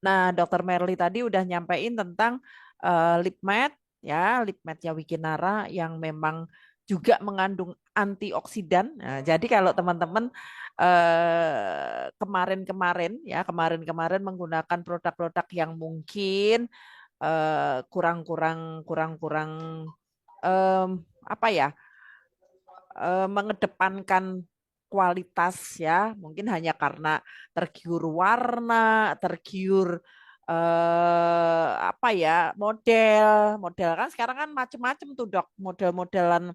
Nah, Dokter Merly tadi udah nyampein tentang lip matte ya, lip matte-nya Wikinara yang memang juga mengandung antioksidan. Nah, jadi kalau teman-teman kemarin-kemarin menggunakan produk-produk yang mungkin kurang-kurang em, apa ya mengedepankan kualitas ya, mungkin hanya karena tergiur warna, tergiur apa ya model kan sekarang kan macem-macem tuh dok model-modelan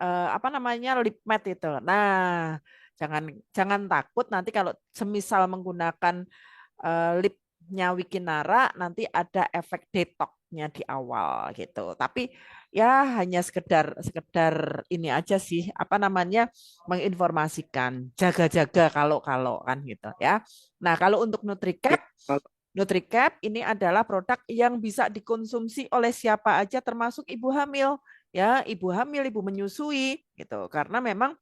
apa namanya lip matte itu. Nah, jangan jangan takut nanti kalau semisal menggunakan lipnya Wikinara nanti ada efek detoxnya di awal gitu. Tapi ya hanya sekedar sekedar ini aja sih apa namanya menginformasikan jaga-jaga kalau-kalau kan gitu ya. Nah, kalau untuk Ya, NutriCap kalau- NutriCap ini adalah produk yang bisa dikonsumsi oleh siapa aja termasuk ibu hamil ya, ibu hamil, ibu menyusui gitu. Karena memang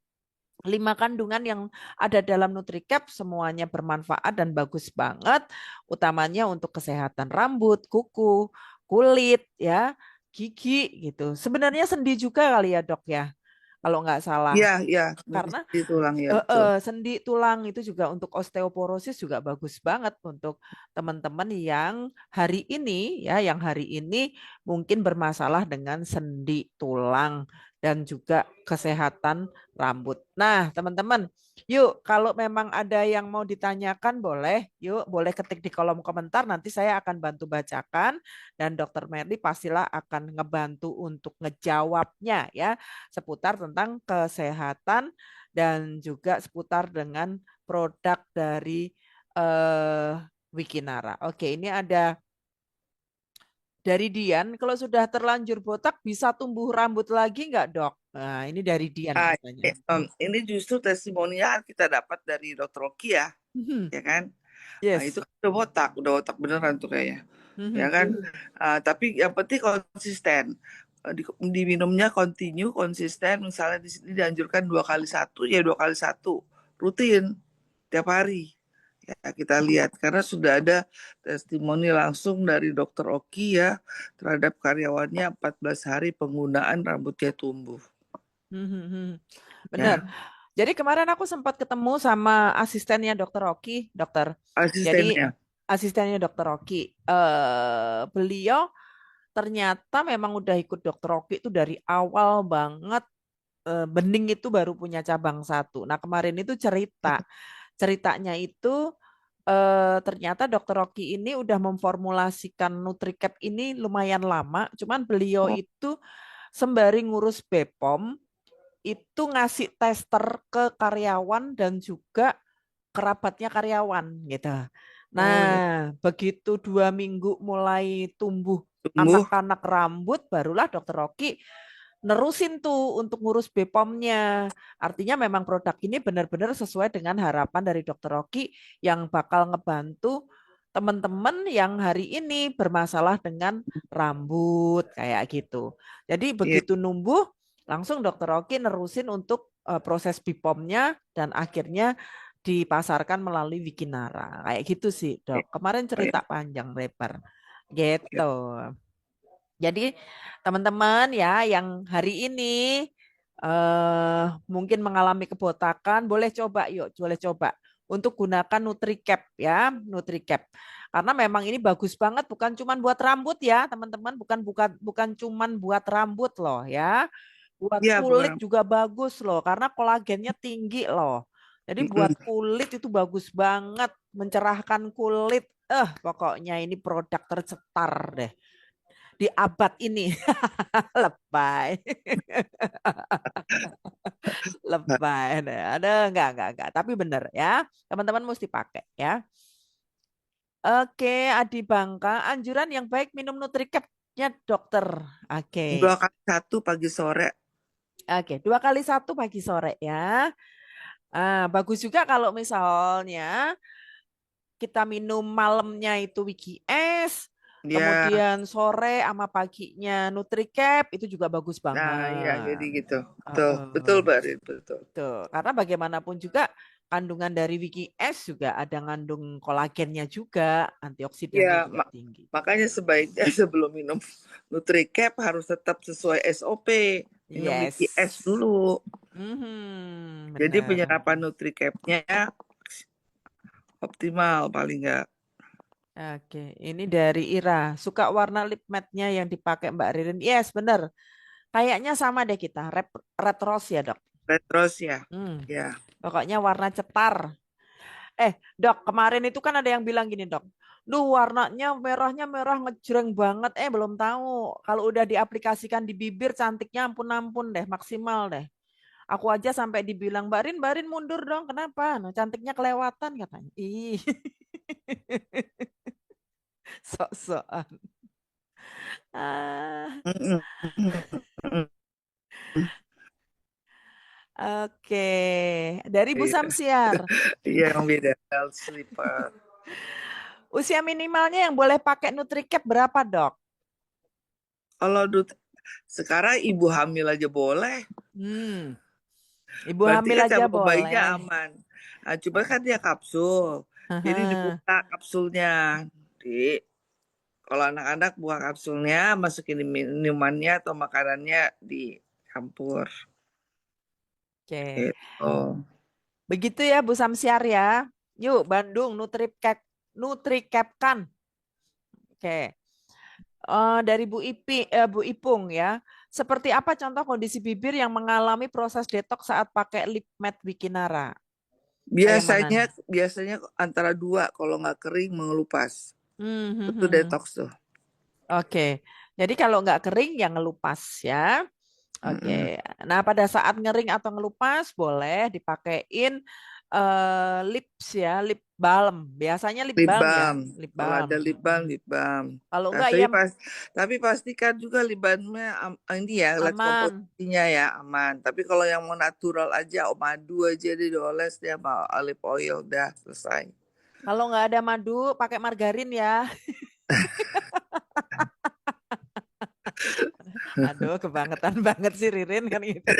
5 kandungan yang ada dalam NutriCap semuanya bermanfaat dan bagus banget, utamanya untuk kesehatan rambut, kuku, kulit, ya, gigi gitu. Sebenarnya sendi juga kali ya dok ya, kalau nggak salah. ya, ya, Karena di tulang ya betul. sendi tulang itu juga untuk osteoporosis juga bagus banget untuk teman-teman yang hari ini ya, yang hari ini mungkin bermasalah dengan sendi tulang dan juga kesehatan rambut. Nah, teman-teman, yuk kalau memang ada yang mau ditanyakan boleh, yuk boleh ketik di kolom komentar nanti saya akan bantu bacakan dan Dokter Merly pastilah akan ngebantu untuk ngejawabnya ya seputar tentang kesehatan dan juga seputar dengan produk dari eh, Wikinara. Oke, ini ada dari Dian. Kalau sudah terlanjur botak bisa tumbuh rambut lagi nggak dok? Nah, ini dari Dian Ah, katanya. ini justru testimonial kita dapat dari Dokter Oki ya, Mhm. ya kan? Nah, itu Yes. udah botak beneran tuh kayaknya, ya Mhm. kan? Tapi yang penting konsisten. Diminumnya continue, konsisten. Misalnya di sini dianjurkan 2 kali 1, ya 2 kali 1, rutin, tiap hari. Ya, kita lihat karena sudah ada testimoni langsung dari Dokter Oki ya terhadap karyawannya 14 hari penggunaan rambutnya tumbuh. Mhm. Benar. Ya, Jadi kemarin aku sempat ketemu sama asistennya Dokter Oki, dokter. Jadi asistennya. asistennya Dokter Oki. Beliau ternyata memang udah ikut Dokter Oki itu dari awal banget. Bening itu baru punya cabang satu. Nah kemarin itu ceritanya itu ternyata Dokter Oki ini udah memformulasikan NutriCap ini lumayan lama. Cuman beliau Oh, itu sembari ngurus BPOM itu ngasih tester ke karyawan dan juga kerabatnya karyawan gitu. Nah, oh ya, begitu 2 minggu mulai tumbuh tumbuh. anak-anak rambut, barulah Dokter Rocky nerusin tuh untuk ngurus BPOM-nya. Artinya memang produk ini benar-benar sesuai dengan harapan dari Dokter Rocky yang bakal ngebantu teman-teman yang hari ini bermasalah dengan rambut kayak gitu. Jadi Iya, begitu numbuh, langsung Dokter Rocky nerusin untuk proses BPOM-nya dan akhirnya dipasarkan melalui Wikinara. Kayak gitu sih, iya, Dok. Kemarin oh, ya, cerita panjang lebar. iya. Gitu. Jadi teman-teman ya yang hari ini mungkin mengalami kebotakan, boleh coba yuk, boleh coba untuk gunakan NutriCap ya, NutriCap. Karena memang ini bagus banget bukan cuman buat rambut ya, teman-teman, bukan bukan bukan cuman buat rambut loh ya. Buat Iya, kulit bukan. juga bagus loh karena kolagennya tinggi loh. Jadi buat Mm-mm. kulit itu bagus banget, mencerahkan kulit. Pokoknya ini produk tercetar deh di abad ini. Lebay. Lebay. Ada enggak. Tapi bener ya. Teman-teman mesti pakai ya. Oke, Adi Bangka, anjuran yang baik minum Nutricap-nya dokter. Oke. 2 kali 1 pagi sore. Oke, 2 kali 1 pagi sore ya. Bagus juga kalau misalnya kita minum malamnya itu Wiki Es, Ya, kemudian sore sama paginya Nutricap itu juga bagus nah ya jadi banget. gitu. Betul, betul Heeh. Barin, betul. Tuh, karena bagaimanapun juga kandungan dari Wiki S juga ada ngandung kolagennya juga, antioksidannya Ya, juga tinggi. makanya sebaiknya sebelum minum NutriCap harus tetap sesuai SOP. Minum Wiki S Yes. dulu. Jadi Benar. penyerapan NutriCap-nya optimal paling nggak. Oke, ini dari Ira. Suka warna lip matte-nya yang dipakai Mbak Ririn. Yes, benar. Kayaknya sama deh kita. Red rose ya, Dok. Retros ya. Hmm, Ya. pokoknya warna cetar. Dok, kemarin itu kan ada yang bilang gini, Dok. Duh, warnanya merahnya merah ngejreng banget. Belum tahu. Kalau udah diaplikasikan di bibir, cantiknya ampun-ampun deh, maksimal deh. Aku aja sampai dibilang, Mbak Rin mundur dong. Kenapa? Nah, cantiknya kelewatan katanya. Ih, sok-sokan. Ah, Mm-mm. Mm-mm. oke. Dari Bu Iya, Samsiar. iya, yang beda. Health sleeper. Usia minimalnya yang boleh pakai NutriCap berapa, Dok? Kalau sekarang ibu hamil aja boleh. Hmm, ibu Berarti hamil kan aja cabang bayinya boleh. aman. Nah, coba kan dia kapsul. Jadi dibuka kapsulnya. Di Kalau anak-anak buah kapsulnya, masukin di minumannya atau makanannya dicampur. Oke. Gitu. Begitu ya Bu Samsiar ya. Yuk Bandung NutriCapkan. Oke. Dari Bu Ipung ya. Seperti apa contoh kondisi bibir yang mengalami proses detox saat pakai lip matte Wikinara? Kayak mana Biasanya nih? biasanya antara dua, kalau nggak kering mengelupas. Hmm, hmm, Itu hmm, hmm. detox tuh. Oke. Jadi kalau nggak kering ya ngelupas ya. Oke. Mm-mm. Nah, pada saat ngering atau ngelupas boleh dipakein lips ya, lip balm. Biasanya lip Lip balm ya, balm. lip Kalau balm. ada lip balm, lip balm. Kalau Nah, enggak tapi ya tapi pastikan juga lip balmnya ini ya, lihat aman. komposisinya ya aman. Tapi kalau yang mau natural aja, madu aja dioles dia mau olive oil udah selesai. Kalau nggak ada madu, pakai margarin ya. Aduh, kebangetan banget sih Ririn kan gitu.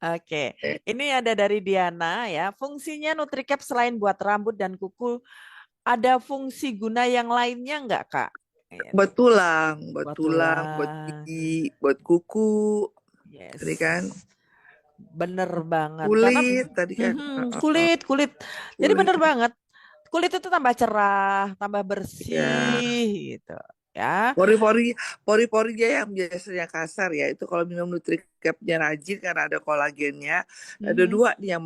Oke, ini ada dari Diana ya. Fungsinya NutriCap selain buat rambut dan kuku, ada fungsi guna yang lainnya nggak, Kak? Buat Gitu. Buat tulang, buat tulang. gigi, buat kuku, tadi kan Yes. Bener banget. Karena kulit, tadi kan kulit, kulit. Jadi kulit, bener banget. Kulit itu tambah cerah, tambah ya. bersih gitu. Ya. Pori-pori, pori-porinya yang biasanya kasar ya, itu kalau minum Nutricapnya rajin karena ada kolagennya. Ada Mhm. dua nih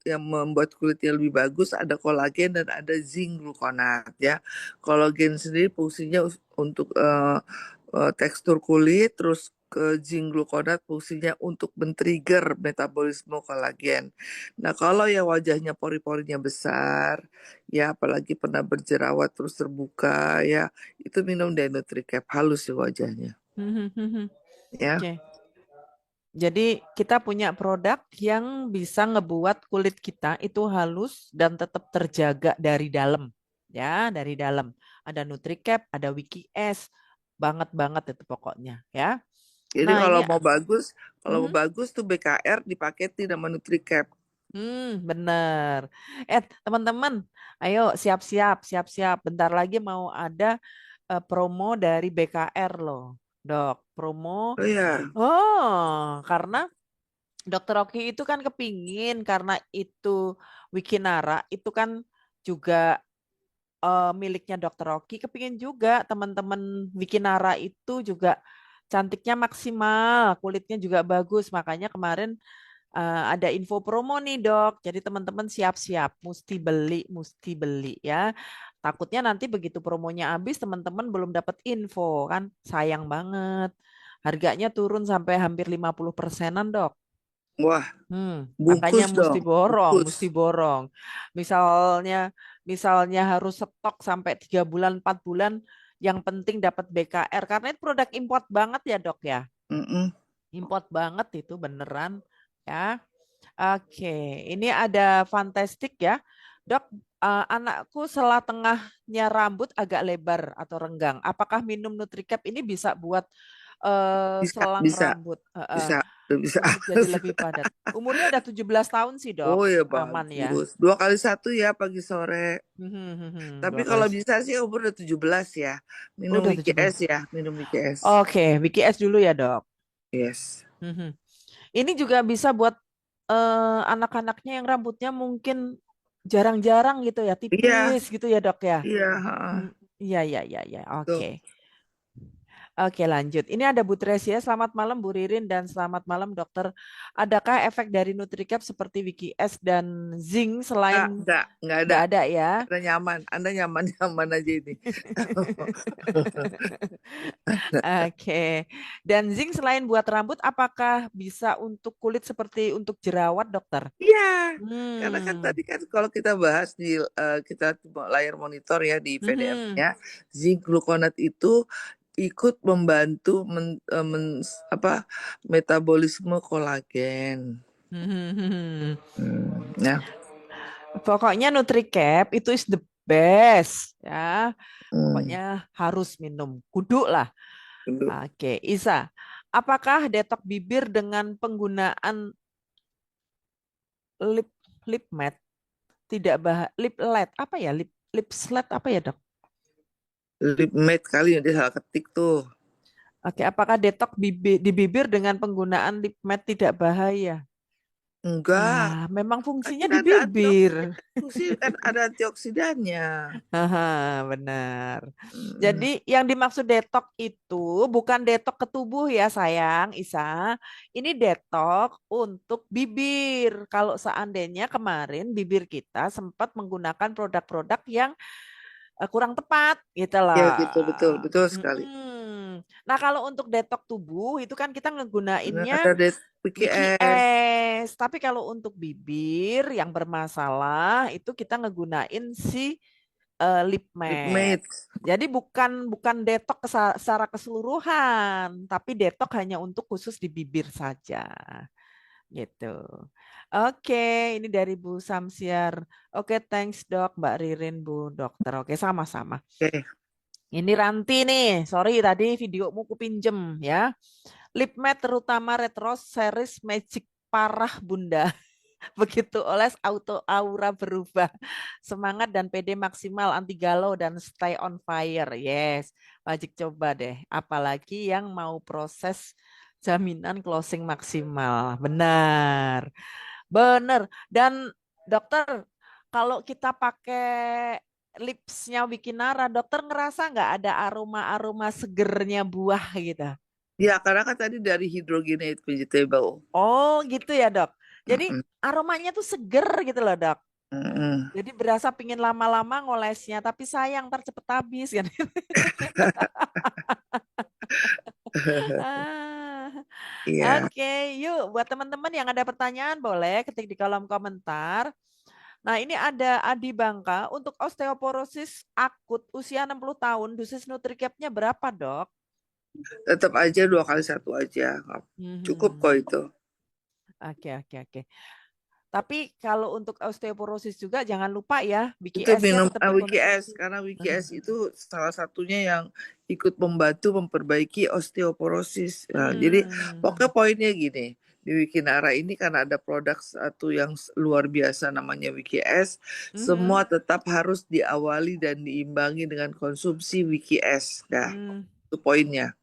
yang membuat kulitnya lebih bagus, ada kolagen dan ada zinc gluconat ya. Kolagen sendiri fungsinya untuk tekstur kulit, terus ke zinc gluconat fungsinya untuk men-trigger metabolisme kolagen. Nah, kalau yang wajahnya pori-porinya besar, ya apalagi pernah berjerawat terus terbuka ya, itu minum Nutricap halus di wajahnya Mhm. ya. Oke. Jadi kita punya produk yang bisa ngebuat kulit kita itu halus dan tetap terjaga dari dalam. Ya, dari dalam. Ada NutriCap, ada Wiki S. Banget banget itu pokoknya ya. Jadi Nah, kalau ini mau bagus, mhm. tuh BKR dipaketin sama Nutricap. Bener. Teman-teman, ayo siap-siap, siap-siap. Bentar lagi mau ada promo dari BKR loh, Dok. Promo. Oh ya. Oh, karena Dokter Oki itu kan kepingin karena itu Wikinara itu kan juga miliknya Dokter Oki, kepingin juga teman-teman Wikinara itu juga cantiknya maksimal, kulitnya juga bagus. Makanya kemarin ada info promo nih dok. Jadi teman-teman siap-siap, mesti beli ya. Takutnya nanti begitu promonya habis, teman-teman belum dapat info kan, sayang banget. Harganya turun sampai hampir 50%-an dok. Wah, Makanya bungkus dong, bungkus. mesti borong. Misalnya, misalnya harus stok sampai 3 bulan, 4 bulan, yang penting dapat BKR karena itu produk import banget ya dok ya. Mm-mm. Import banget itu beneran ya. Oke, ini ada fantastik ya. Dok, anakku setelah tengahnya rambut agak lebar atau renggang. Apakah minum NutriCap ini bisa buat Bisa, selang bisa, rambut. bisa, bisa. Untuk jadi lebih padat. Umurnya ada 17 tahun sih, Dok. Oh ya Aman ya. bagus. 2 kali 1 ya pagi sore. Tapi Dua kali. kalau bisa sih umur udah 17 ya. Oh, Minum udah 17. WKS ya, minum WKS. Oke, WKS dulu ya, Dok. Yes. Ini juga bisa buat anak-anaknya yang rambutnya mungkin jarang-jarang gitu ya, Iya, tipis gitu ya, Dok ya. iya, Iya, iya, iya, iya. Oke. tuh. Oke, lanjut. Ini ada Bu Tresia. Selamat malam Bu Ririn dan selamat malam Dokter. Adakah efek dari NutriCap seperti Wiki S dan Zinc selain Enggak ada. nggak ada ya? Anda nyaman, Anda nyaman aja ini. Oke. Dan zinc selain buat rambut, apakah bisa untuk kulit seperti untuk jerawat, dokter? Iya, karena kan Hmm. tadi kan kalau kita bahas di kita layar monitor ya di Mhm. PDF-nya, zinc gluconat itu ikut membantu apa metabolisme kolagen. Mhm. Ya. Pokoknya NutriCap itu is the best ya. Hmm, Pokoknya harus minum. Kudu lah. dulu. Oke, Isa. Apakah detok bibir dengan penggunaan lip lip matte tidak lip led apa ya lip sled apa ya dok? Lip matte kali ya, dia salah ketik tuh. Oke, apakah detok di bibir dengan penggunaan lip matte tidak bahaya? Enggak, Ya, memang fungsinya kan di ada bibir. antioksidan. Fungsi kan ada antioksidannya. Haha, benar. Hmm. Jadi yang dimaksud detok itu bukan detok ke tubuh ya sayang, Isa. Ini detok untuk bibir. Kalau seandainya kemarin bibir kita sempat menggunakan produk-produk yang kurang tepat gitu Ya lah. gitu, betul, betul sekali. Nah, kalau untuk detok tubuh itu kan kita Nah, ngegunainnya ada Wiki PKS, S. Tapi kalau untuk bibir yang bermasalah itu kita ngegunain si lip lip matte. matte. Jadi bukan bukan detok secara keseluruhan, tapi detok hanya untuk khusus di bibir saja. Gitu. Oke, ini dari Bu Samsiar. Oke, thanks dok, Mbak Ririn, Bu Dokter. Oke, sama-sama. Oke. Ini Ranti nih, sorry tadi videomu kupinjem ya. Lip matte terutama retro series Magic parah Bunda. Begitu oles auto aura berubah. Semangat dan PD maksimal anti galau dan stay on fire. Yes, wajib coba deh. Apalagi yang mau proses jaminan closing maksimal. Benar. Benar. Dan dokter, kalau kita pakai lipsnya Wikinara, dokter ngerasa nggak ada aroma-aroma segernya buah gitu? Ya, karena kan tadi dari hydrogenated vegetable. Oh gitu ya dok. Jadi Mm-mm. aromanya tuh seger gitu loh dok. Mm-mm. Jadi berasa pingin lama-lama ngolesnya, tapi sayang ntar cepet habis kan. Ah, Iya. Oke, yuk buat teman-teman yang ada pertanyaan boleh ketik di kolom komentar. Nah, ini ada Adi Bangka untuk osteoporosis akut usia 60 tahun, dosis Nutricapnya berapa, Dok? Tetap aja 2 kali 1 aja. Cukup kok Mhm. itu. Oke, oke, oke. Tapi kalau untuk osteoporosis juga jangan lupa ya, Itu BKS-nya minum tetap WKS dikonsumsi. karena Mhm. WKS itu salah satunya yang ikut membantu memperbaiki osteoporosis. Nah, jadi Hmm. pokoknya poinnya gini, di Wikinara ini karena ada produk satu yang luar biasa namanya WKS, semua Mhm. tetap harus diawali dan diimbangi dengan konsumsi WKS. Nah, Hmm. itu poinnya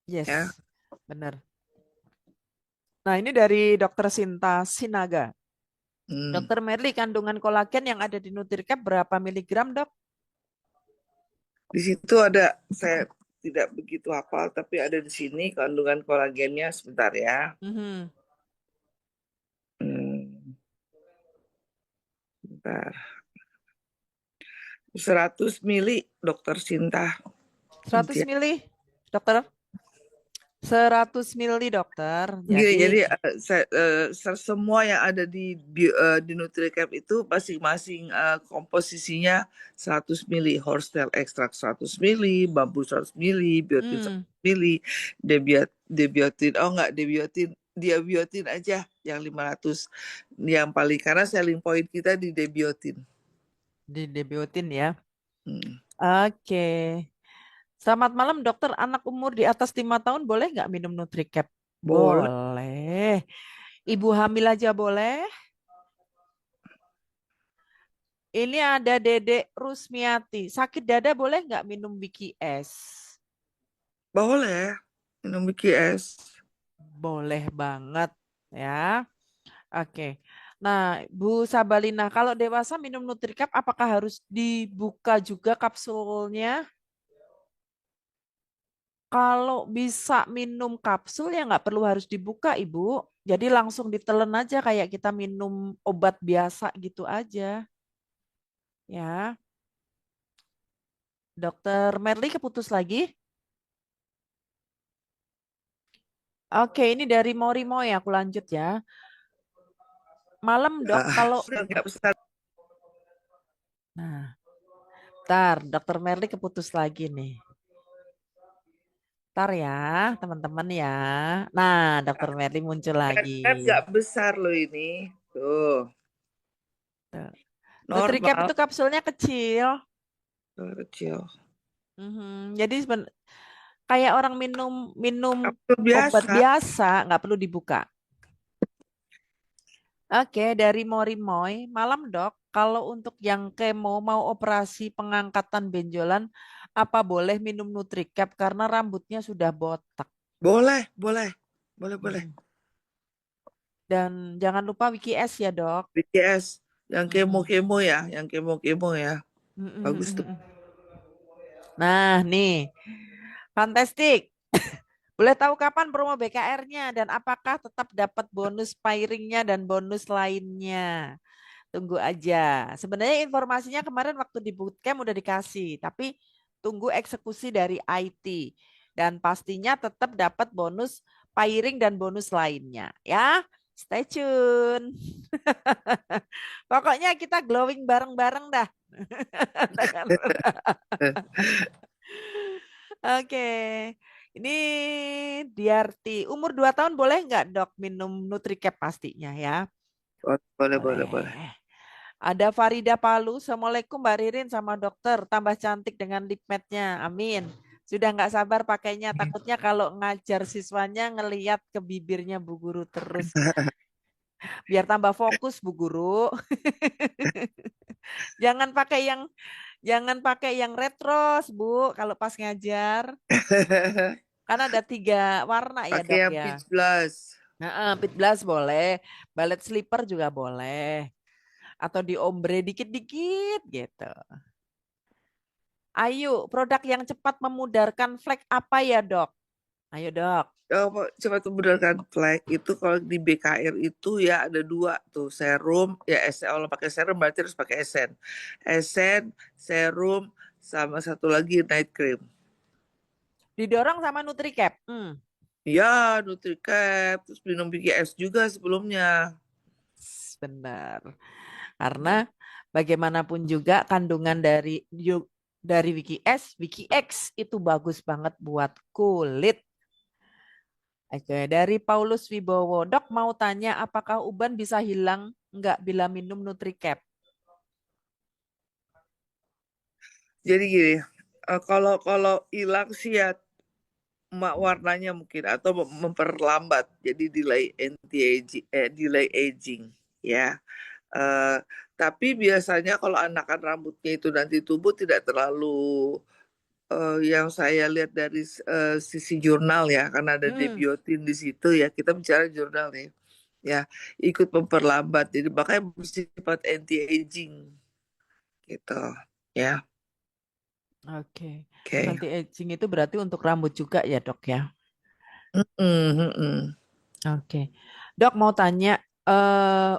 ya. Yes, benar. Nah, ini dari Dokter Sinta Sinaga. Hmm. Dokter Merli, kandungan kolagen yang ada di Nutricap berapa miligram, Dok? Di situ ada, saya tidak begitu hafal tapi ada di sini kandungan kolagennya, sebentar ya. Mhm. Hmm, Bentar. 100 mili, Dokter Sinta. 100 mili, Dokter? 100 mili, Dokter. Gini, Jadi, jadi semua yang ada di NutriCap itu masing-masing komposisinya 100 mili, horsetail ekstrak 100 mili, bambu 100 mili, biotin hmm, 100 mili, debiotin, oh enggak, diabiotin aja yang 500. Yang paling, karena selling point kita di debiotin. di debiotin ya. Hmm. Oke. Selamat malam dokter, anak umur di atas 5 tahun boleh nggak minum Nutricap? Boleh. Boleh. Ibu hamil aja boleh. Ini ada Dedek Rusmiati. Sakit dada boleh nggak minum Wiki S? Boleh. Minum BKS. Boleh banget ya. Oke. Nah, Bu Sabalina, kalau dewasa minum Nutricap apakah harus dibuka juga kapsulnya? Kalau bisa minum kapsul ya nggak perlu harus dibuka, Ibu. Jadi langsung ditelen aja kayak kita minum obat biasa gitu aja. Ya, Dokter Merli keputus lagi. Oke, ini dari Mori Moy, aku lanjut ya. Malam dok, kalau Nggak besar. nah, ntar Dokter Merli keputus lagi nih. Ntar ya, teman-teman ya. Nah, Dokter Merli muncul lagi. Kan nggak besar loh ini. Tuh. Tuh. Nutricap Normal. itu kapsulnya kecil. Kecil. Jadi kayak orang minum minum Kapsul obat biasa. biasa, nggak perlu dibuka. Oke, dari Morimoy, malam dok. Kalau untuk yang kemo mau operasi pengangkatan benjolan, apa boleh minum Nutricap karena rambutnya sudah botak? Boleh. Boleh. Boleh. Boleh. Mm-mm. Dan jangan lupa Wiki S ya dok. BKS. Yang Mm-mm. kemo-kemo ya. Yang kemo-kemo ya. Bagus tuh. Mm-mm. Nah, nih, fantastik. Boleh tahu kapan promo BKR-nya dan apakah tetap dapat bonus pairingnya dan bonus lainnya? Tunggu aja. Sebenarnya informasinya kemarin waktu di bootcamp udah dikasih, tapi tunggu eksekusi dari IT. Dan pastinya tetap dapat bonus pairing dan bonus lainnya. Ya, stay tune. Pokoknya kita glowing bareng-bareng dah. Oke. Ini Diarti. Umur 2 tahun boleh nggak dok minum Nutricap pastinya ya? Boleh. Boleh. Boleh. Boleh. Ada Farida Palu. Assalamualaikum Mbak Ririn sama dokter. Tambah cantik dengan lip matte-nya. Amin. Sudah nggak sabar pakainya. Takutnya kalau ngajar siswanya ngeliat ke bibirnya Bu Guru terus. Biar tambah fokus Bu Guru. Jangan pakai yang retro, Bu, kalau pas ngajar. Kan ada 3 warna ya Pakai dok yang ya. peach blush. Nah, pit blast boleh. Ballet slipper juga boleh. Atau di ombre dikit-dikit gitu. Ayo, produk yang cepat memudarkan flek apa ya, Dok? Ayo, Dok. Cepat membenarkan flek itu kalau di BKR itu ya ada dua tuh serum ya kalau pakai serum berarti harus pakai esen serum sama satu lagi night cream Didorong sama Nutricap. ya Nutricap terus minum BGS juga sebelumnya. Benar. Karena bagaimanapun juga kandungan dari Wiki X itu bagus banget buat kulit. Oke, dari Paulus Wibowo. Dok mau tanya apakah uban bisa hilang nggak bila minum Nutricap? Jadi gini, kalau kalau hilang sih ya warnanya mungkin atau memperlambat jadi delay aging ya. Eh, tapi biasanya kalau anakan rambutnya itu nanti tumbuh tidak terlalu yang saya lihat dari sisi jurnal ya, karena ada Hmm, debiotin di situ ya, kita bicara jurnal nih, ya ikut memperlambat, jadi makanya bersifat anti aging gitu, ya. oke. Oke. Anti aging itu berarti untuk rambut juga ya, Dok ya? Mm-mm, mm-mm. Oke. Dok mau tanya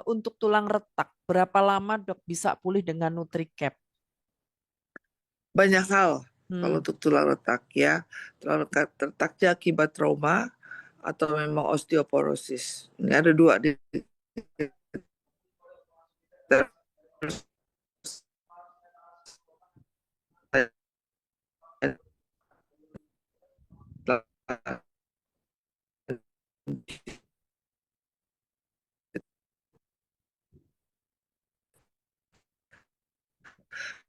untuk tulang retak, berapa lama Dok bisa pulih dengan Nutricap? Banyak hal kalau Hmm. untuk tulang retak ya, tulang retaknya akibat trauma atau memang osteoporosis, ini ada dua di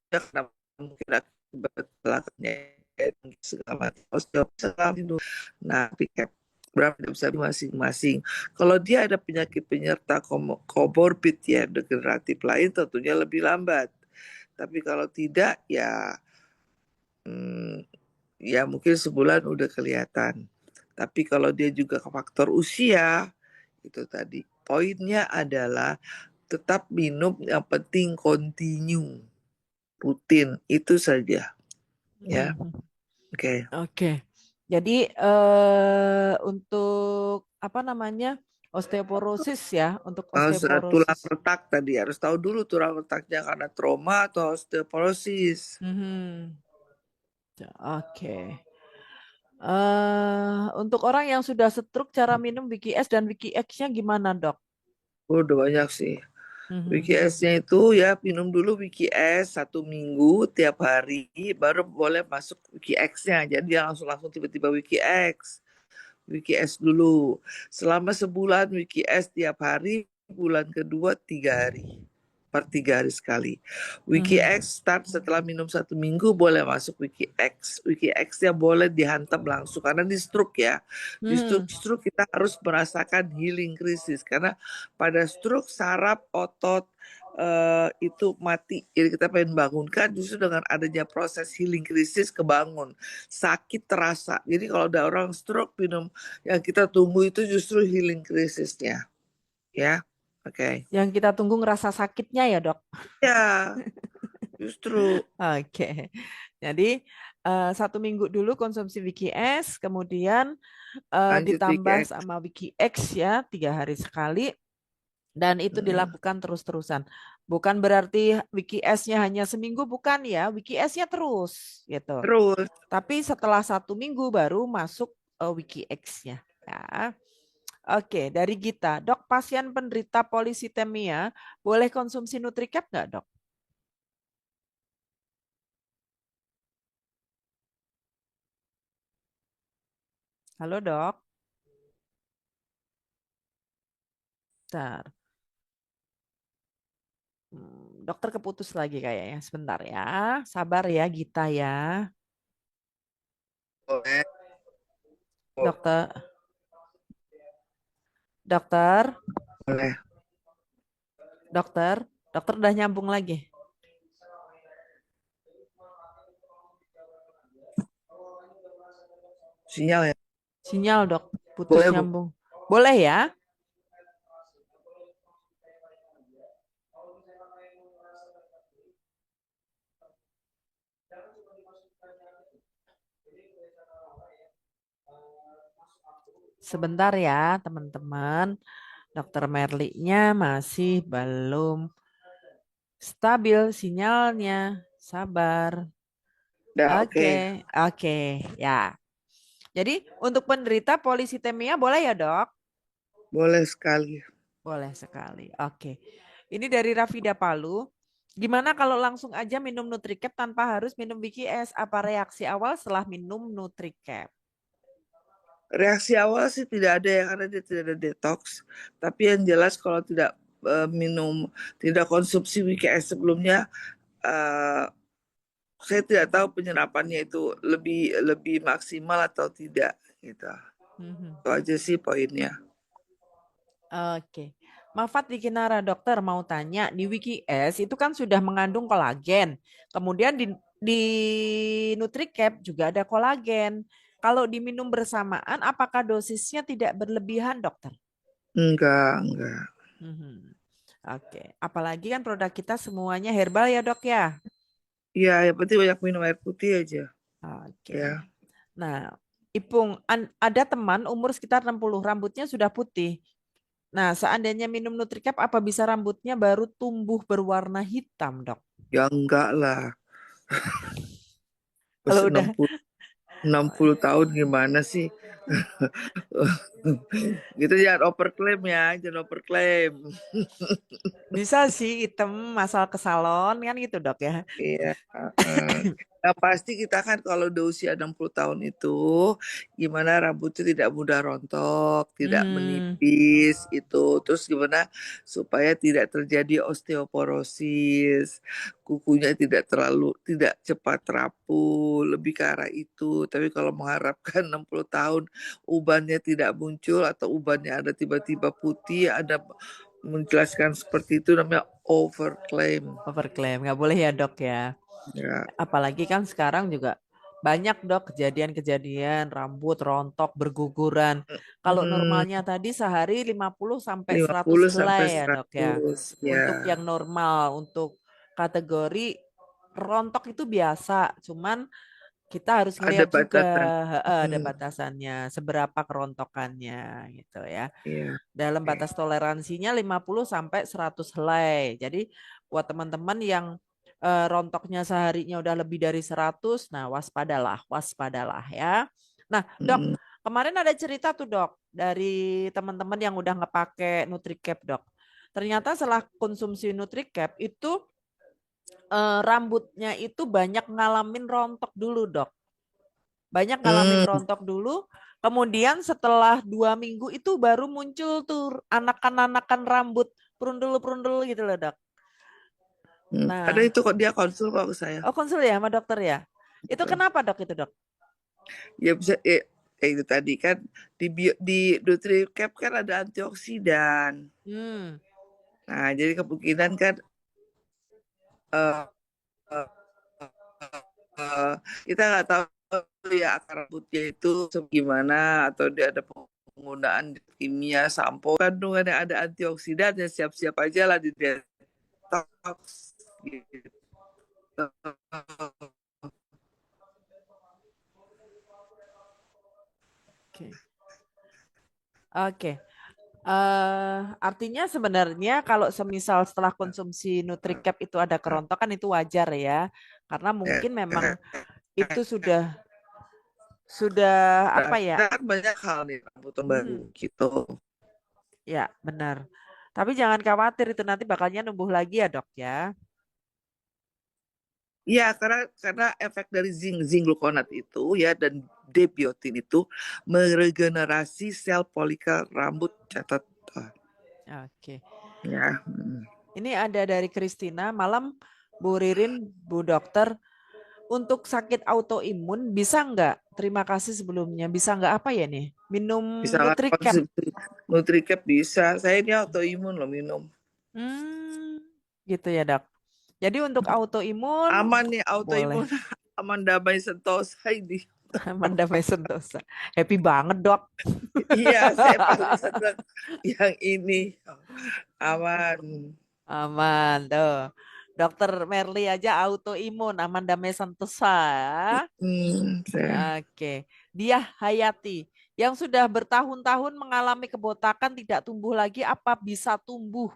karena mungkin akibat belakangnya segala macam. Osteoporosis. Nah, PCAP berapa bisa masing-masing. Kalau dia ada penyakit penyerta komorbid ya degeneratif lain tentunya lebih lambat. Tapi kalau tidak ya ya mungkin sebulan udah kelihatan. Tapi kalau dia juga ke faktor usia itu tadi poinnya adalah tetap minum, yang penting continue rutin itu saja ya. Oke. Oke. Jadi untuk apa namanya osteoporosis ya, untuk Tulang osteoporosis. retak tadi harus tahu dulu tulang retaknya karena trauma atau osteoporosis. Mhm. Oke. Untuk orang yang sudah stroke, cara minum Wiki S dan Wiki X-nya gimana, Dok? Udah banyak sih. Mhm. Wiki S-nya itu ya minum dulu Wiki S 1 minggu tiap hari, baru boleh masuk Wiki X-nya. Jadi jangan langsung tiba-tiba Wiki X. Wiki S dulu. Selama sebulan Wiki S tiap hari, bulan kedua 3 hari. Per 3 hari sekali. Wiki Mhm. X start setelah minum 1 minggu boleh masuk Wiki X. Wiki X-nya boleh dihantam langsung karena di stroke ya. Di Mhm. stroke kita harus merasakan healing krisis karena pada stroke saraf otot itu mati. Jadi kita pengen bangunkan justru dengan adanya proses healing krisis kebangun. Sakit terasa. Jadi kalau ada orang stroke minum yang kita tunggu itu justru healing krisisnya. Ya. Oke. Yang kita tunggu ngerasa sakitnya ya, Dok? Ya, justru Oke. Jadi 1 minggu dulu konsumsi Wiki S, kemudian lanjut Wiki ditambah X. sama Wiki X ya 3 hari sekali, dan itu Mm, dilakukan terus-terusan. Bukan berarti Wiki S-nya hanya seminggu, bukan ya, Wiki S-nya terus gitu. Terus, Tapi setelah 1 minggu baru masuk Wiki X-nya. Ya. Oke, dari Gita, Dok, pasien penderita polisitemia boleh konsumsi Nutricap nggak, Dok? Halo, Dok. Bentar. Dokter keputus lagi kayaknya. Sebentar ya. Sabar ya, Gita ya. boleh. Dokter, dokter, Boleh. dokter, dokter udah nyambung lagi. Sinyal ya. Sinyal, Dok, putus Boleh, Bu. nyambung. Boleh ya? Sebentar ya, teman-teman. Dokter Merlinya masih belum stabil sinyalnya. Sabar. Udah, oke. Oke, oke, ya. Jadi untuk penderita polisitemia boleh ya, Dok? Boleh sekali. Boleh sekali. Oke. Ini dari Rafida Palu. Gimana kalau langsung aja minum Nutricap tanpa harus minum Wiki S? Apa reaksi awal setelah minum Nutricap? Reaksi awal sih tidak ada ya karena dia tidak ada detox. Tapi yang jelas kalau tidak minum, tidak konsumsi Wiki S sebelumnya, eh, saya tidak tahu penyerapannya itu lebih lebih maksimal atau tidak gitu. Mhm. Itu aja sih poinnya. Oke. Mafat di Kinara, dokter mau tanya, di Wiki S itu kan sudah mengandung kolagen. Kemudian di Nutricap juga ada kolagen. Kalau diminum bersamaan, apakah dosisnya tidak berlebihan, dokter? Enggak. Mhm. Oke. Apalagi kan produk kita semuanya herbal ya, dok ya? Iya, yang penting banyak minum air putih aja. Oke. Ya, Nah, Ipung, ada teman umur sekitar 60, rambutnya sudah putih. Nah, seandainya minum Nutricap, apa bisa rambutnya baru tumbuh berwarna hitam, dok? ya enggak lah. Pas Kalau udah 60 tahun gimana sih? Gitu jangan overclaim ya, jangan overclaim. bisa sih hitam asal ke salon kan gitu, dok ya. Iya. Heeh. Yang pasti kita kan kalau udah usia 60 tahun itu gimana rambutnya tidak mudah rontok, tidak Hmm, menipis itu. Terus gimana supaya tidak terjadi osteoporosis, kukunya tidak cepat rapuh, lebih ke arah itu. Tapi kalau mengharapkan 60 tahun ubannya tidak muncul atau ubannya ada tiba-tiba putih, ada menjelaskan seperti itu namanya overclaim. overclaim. Nggak boleh ya dok ya. Ya. Apalagi kan sekarang juga banyak dok kejadian-kejadian rambut rontok berguguran. Kalau Hmm. normalnya tadi sehari 50 sampai 100 50 sampai helai ya dok ya. 100 ya. Untuk yang normal, untuk kategori rontok itu biasa. Cuman kita harus Ada ngelihat juga batasan. ada Hmm, batasannya, seberapa kerontokannya gitu ya. iya. Dalam Oke. batas toleransinya 50 sampai 100 helai. Jadi buat teman-teman yang rontoknya seharinya udah lebih dari 100, nah waspadalah, waspadalah ya. Nah, Dok, Hmm, kemarin ada cerita tuh, Dok, dari teman-teman yang udah ngepakai NutriCap, Dok. Ternyata setelah konsumsi NutriCap itu rambutnya itu banyak ngalamin rontok dulu, Dok. Banyak ngalamin hmm, rontok dulu. Kemudian setelah 2 minggu itu baru muncul tuh anakan-anakan rambut perundul-perundul gitu loh dok. Ada Nah, itu kok dia konsul kok ke saya. oh konsul ya sama dokter ya. Itu Betul. kenapa dok itu dok? Ya bisa kayak itu tadi kan di NutriCap kan ada antioksidan. Hmm, Nah, jadi kemungkinan kan eh, eh, eh, kita nggak tahu ya akar rambutnya itu gimana atau dia ada penggunaan kimia sampo kandungan yang ada antioksidan ya siap-siap aja lah di detox gitu. oke. Oke. Artinya sebenarnya kalau semisal setelah konsumsi NutriCap itu ada kerontokan itu wajar ya. Karena Ya, mungkin memang itu sudah apa ya? kan banyak hal nih rambut yang baru Hmm, gitu. ya benar. Tapi jangan khawatir itu nanti bakalnya numbuh lagi ya dok ya. Iya, karena efek dari zinc gluconat itu ya dan debiotin itu meregenerasi sel folikel rambut catat. Oke. Ya. Ini ada dari Christina, malam Bu Ririn, Bu Dokter, untuk sakit autoimun bisa nggak? Terima kasih sebelumnya. Bisa nggak apa ya nih? Minum Misalkan NutriCap. konsumsi NutriCap bisa. Saya ini autoimun loh minum. Hmm, gitu ya dok. Jadi untuk autoimun Aman nih boleh. autoimun. Aman damai sentosa ini. Amanda Sentosa. Happy banget dok. Iya, saya paling senang yang ini. Aman. Aman tuh. Dokter Merly aja autoimun, Amanda Sentosa. Saya Oke, dia Hayati yang sudah bertahun-tahun mengalami kebotakan tidak tumbuh lagi, apa bisa tumbuh?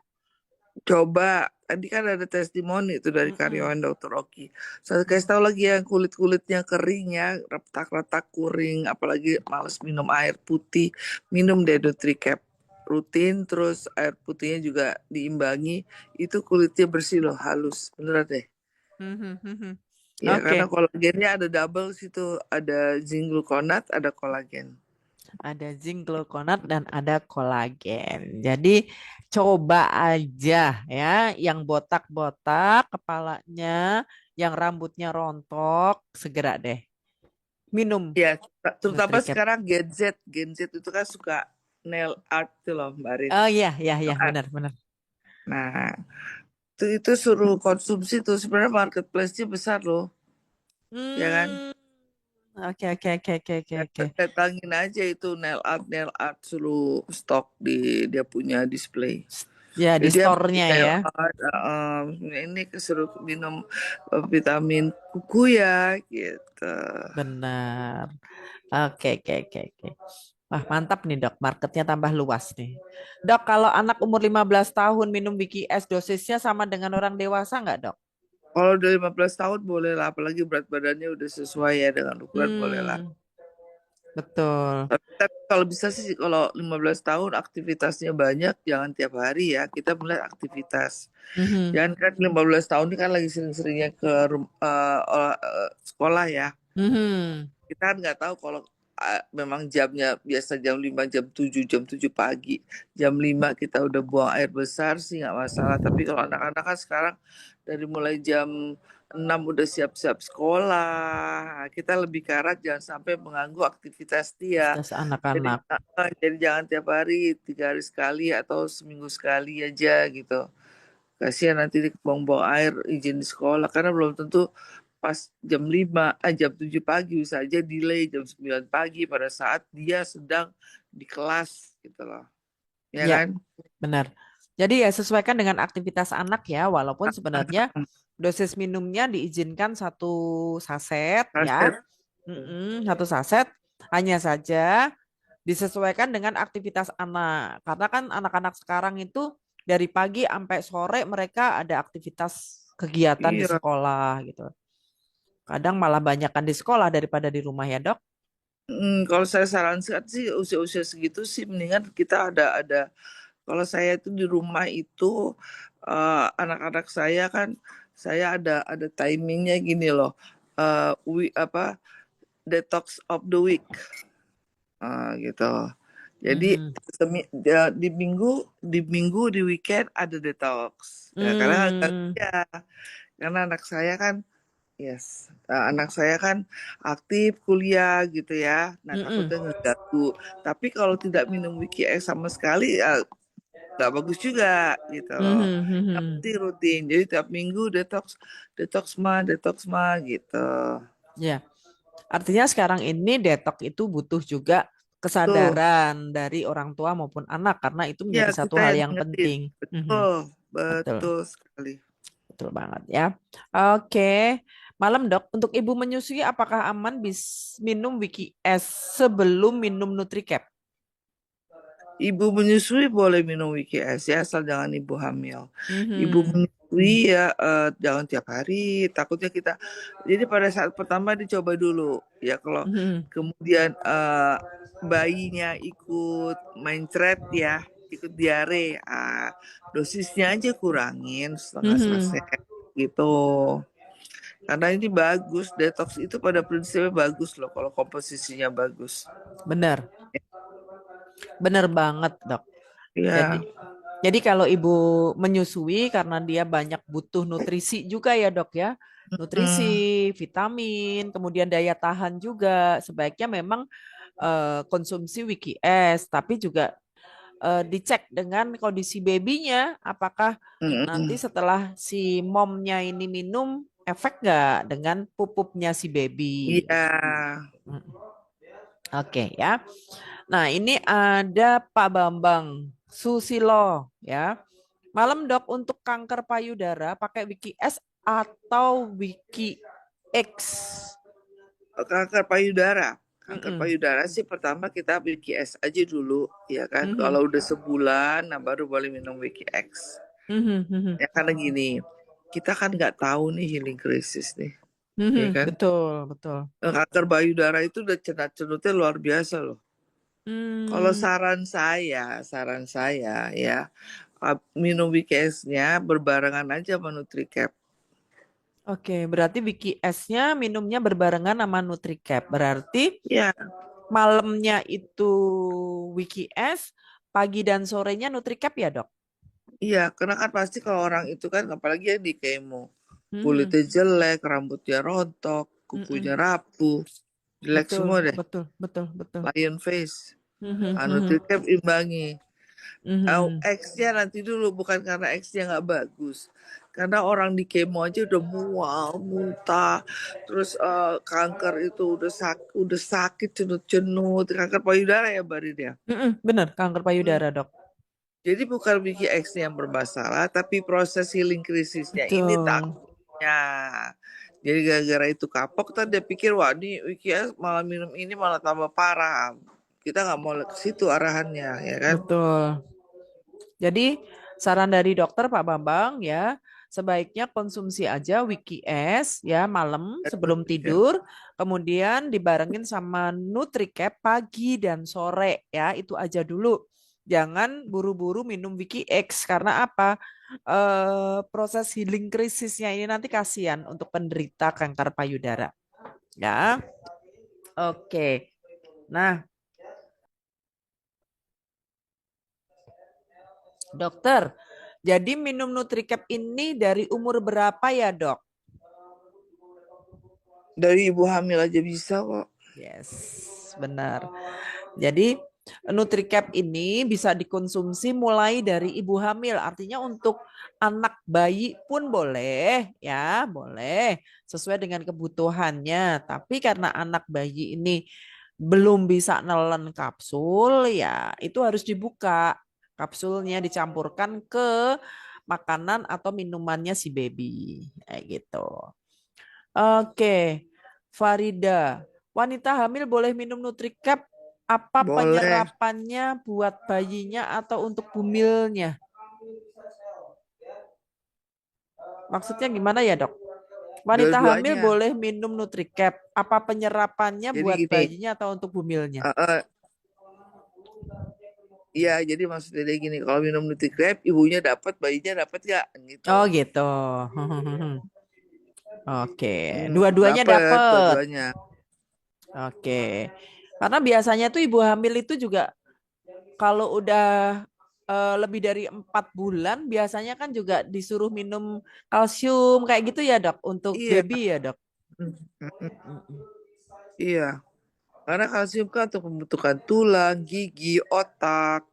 coba tadi kan ada testimoni itu dari Mm-mm. karyawan dokter Oki. Saya kasih tahu lagi yang kulit-kulitnya kering ya, retak-retak kuring, apalagi males minum air putih, minum deh Nutricap rutin, terus air putihnya juga diimbangi, itu kulitnya bersih loh, halus, beneran deh. Mhm. Ya karena Oke, kolagennya ada double situ, ada zinc gluconat, ada kolagen. ada zinc gluconat dan ada kolagen. Jadi coba aja ya, yang botak-botak kepalanya, yang rambutnya rontok, segera deh minum Ya, terutama Nutricap. sekarang Gen Z itu kan suka nail art tuh loh, Mbak Rin. Oh iya, iya, iya, Nail art. benar-benar. Nah, itu suruh konsumsi tuh sebenarnya marketplace-nya besar loh, ya kan? Hmm, oke, oke, oke, oke, oke, oke. Datangin aja itu nail art suruh stok di dia punya display. Ya di Jadi dia beli store-nya nail ya. art, ini kesuruh minum vitamin kuku ya, gitu. Benar. Oke, oke, oke, oke. Wah, mantap nih, Dok. Marketnya tambah luas nih. Dok, kalau anak umur 15 tahun minum Wiki S dosisnya sama dengan orang dewasa nggak, Dok? Kalau udah 15 tahun boleh lah, apalagi berat badannya udah sesuai ya dengan ukuran boleh lah. Hmm, betul. Tapi kalau bisa sih kalau 15 tahun aktivitasnya banyak, jangan tiap hari ya. Kita melihat aktivitas. Mhm. Jangan kan 15 tahun ini kan lagi sering-seringnya ke sekolah ya. Mhm. Kita kan nggak tahu kalau memang jamnya biasa jam 5, jam 7 pagi. Jam 5 kita udah buang air besar sih nggak masalah. Tapi kalau anak-anak kan sekarang dari mulai jam 6 udah siap-siap sekolah. Kita lebih karat jangan sampai mengganggu aktivitas dia. Aktivitas Jadi, anak-anak. jadi jangan tiap hari, 3 hari sekali atau seminggu sekali aja gitu. Kasihan nanti dia buang-buang air izin di sekolah karena belum tentu pas jam 7 pagi bisa aja delay jam 9 pagi pada saat dia sedang di kelas gitu loh. Ya Ya, kan? benar. Jadi ya sesuaikan dengan aktivitas anak ya, walaupun sebenarnya dosis minumnya diizinkan 1 saset ya. Kaset. Satu saset, hanya saja disesuaikan dengan aktivitas anak. Karena kan anak-anak sekarang itu dari pagi sampai sore mereka ada aktivitas kegiatan di Iya. sekolah gitu. Kadang malah banyakkan di sekolah daripada di rumah ya, Dok. Kalau saya sarankan sih usia-usia segitu sih mendingan kita ada kalau saya itu di rumah itu anak-anak saya kan saya ada timingnya gini loh. Apa detox of the week. Gitu. Jadi Mhm. di minggu di weekend ada detox. Ya, karena Hmm. ya, karena anak saya kan yes, anak saya kan aktif kuliah gitu ya. Nah, Mm-mm. takutnya ngeganggu. Tapi kalau tidak minum Wiki X sama sekali ya nggak bagus juga gitu loh. Mhm, Yang mhm. penting rutin. Jadi tiap minggu detox, detox mah gitu. Ya, artinya sekarang ini detox itu butuh juga Tuh, kesadaran dari orang tua maupun anak karena itu ya menjadi satu kita hal yang yang ngingetin. penting. Mhm. Betul, Betul, betul sekali. betul banget ya. Oke, malam dok, untuk ibu menyusui apakah aman minum Wiki S sebelum minum NutriCap? Ibu menyusui boleh minum Wiki S ya, asal jangan ibu hamil. Ibu Mhm. menyusui ya jangan tiap hari, takutnya kita. Jadi pada saat pertama dicoba dulu ya, kalau Mhm. kemudian bayinya ikut main thread ya, ikut diare, dosisnya aja kurangin setengah Mhm. saset gitu. Karena ini bagus, detox itu pada prinsipnya bagus loh kalau komposisinya bagus. Benar, benar banget dok. Jadi, Ya, jadi kalau ibu menyusui karena dia banyak butuh nutrisi juga ya dok ya, nutrisi, hmm, vitamin, kemudian daya tahan juga, sebaiknya memang konsumsi Wiki S, tapi juga dicek dengan kondisi babynya, apakah nanti hmm, setelah si momnya ini minum efek nggak dengan pupupnya si baby. iya. Oke ya. Nah, ini ada Pak Bambang Susilo ya. Malam dok, untuk kanker payudara pakai Wiki S atau Wiki X? Kanker payudara. Kanker Mm-mm. payudara sih pertama kita Wiki X aja dulu, ya kan. Mhm. Kalau udah sebulan, nah baru boleh minum Wiki X. Mhm, mhm, Ya karena gini, kita kan nggak tahu nih healing crisis nih, ya mhm. kan. Betul, betul. Kanker payudara itu udah cenat-cenutnya luar biasa loh. Kalau Hmm. saran saya ya, minum Wiki X-nya berbarengan aja sama NutriCap. Oke, berarti Wiki S-nya minumnya berbarengan sama NutriCap. Berarti Ya, malamnya itu Wiki S, pagi dan sorenya NutriCap ya, Dok? iya, karena kan pasti kalau orang itu kan apalagi yang di kemo, Mhm, kulitnya jelek, rambutnya rontok, kukunya mhm. rapuh, jelek Betul, semua deh, betul, betul, betul. lion face. Mhm, mhm, Nutricap imbangi. mhm. X-nya nanti dulu, bukan karena X-nya nggak bagus. Karena orang di kemo aja udah mual, muntah, terus kanker itu udah sakit, cenut-cenut, kanker payudara ya barinnya. Mhm, benar, kanker payudara, Dok. Jadi bukan Wiki X yang bermasalah, tapi proses healing krisisnya ini Betul. takutnya. Jadi gara-gara itu kapok, tadi dia pikir, wah ini Wiki X malah minum ini malah tambah parah. Kita nggak mau ke situ arahannya, ya kan? Betul. Jadi saran dari dokter Pak Bambang ya, sebaiknya konsumsi aja Wiki S ya malam sebelum tidur, kemudian dibarengin sama NutriCap pagi dan sore ya, itu aja dulu. Jangan buru-buru minum Wiki X karena apa? Proses healing krisisnya ini nanti kasihan untuk penderita kanker payudara. ya. Oke. Nah, dokter, jadi minum Nutricap ini dari umur berapa ya, Dok? Dari ibu hamil aja bisa kok. Yes, benar. Jadi Nutricap ini bisa dikonsumsi mulai dari ibu hamil. Artinya untuk anak bayi pun boleh, ya, boleh sesuai dengan kebutuhannya. Tapi karena anak bayi ini belum bisa nelen kapsul, ya itu harus dibuka. Kapsulnya dicampurkan ke makanan atau minumannya si baby, kayak gitu. Oke, Farida, wanita hamil boleh minum Nutricap apa Boleh. penyerapannya buat bayinya atau untuk bumilnya? Maksudnya gimana ya, Dok? Wanita hamil Dua-duanya. boleh minum Nutricap. Apa penyerapannya Jadi buat gini, bayinya atau untuk bumilnya? eh, eh, iya, jadi maksudnya dia gini, kalau minum Nutri-Crab, ibunya dapat, bayinya dapat nggak? Gitu. Oh gitu. Oke, dua-duanya Dapat dapet. dua-duanya. Oke, karena biasanya tuh ibu hamil itu juga kalau udah lebih dari 4 bulan, biasanya kan juga disuruh minum kalsium kayak gitu ya dok, untuk Iya. baby ya dok. Mm, mm, mm. Iya. Karena kalsium kan untuk pembentukan tulang, gigi, otak,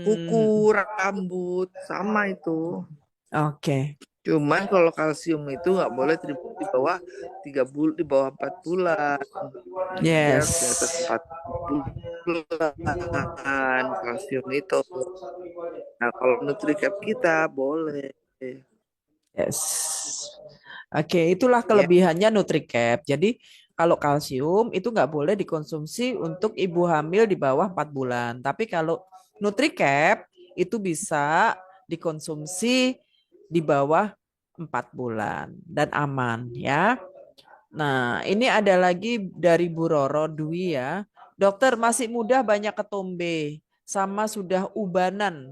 kuku, Hmm, rambut, sama itu. oke. Cuman kalau kalsium itu nggak boleh di bawah 3 bulan, di bawah 4 bulan. Dia harus di atas Yes. 4 bulan kalsium itu. Nah, kalau NutriCap kita boleh. Yes. Oke, itulah Ya, kelebihannya Nutricap. Jadi kalau kalsium itu nggak boleh dikonsumsi untuk ibu hamil di bawah 4 bulan. Tapi kalau Nutricap itu bisa dikonsumsi di bawah 4 bulan dan aman ya. Nah, ini ada lagi dari Bu Roro Dwi ya. Dokter masih muda banyak ketombe sama sudah ubanan.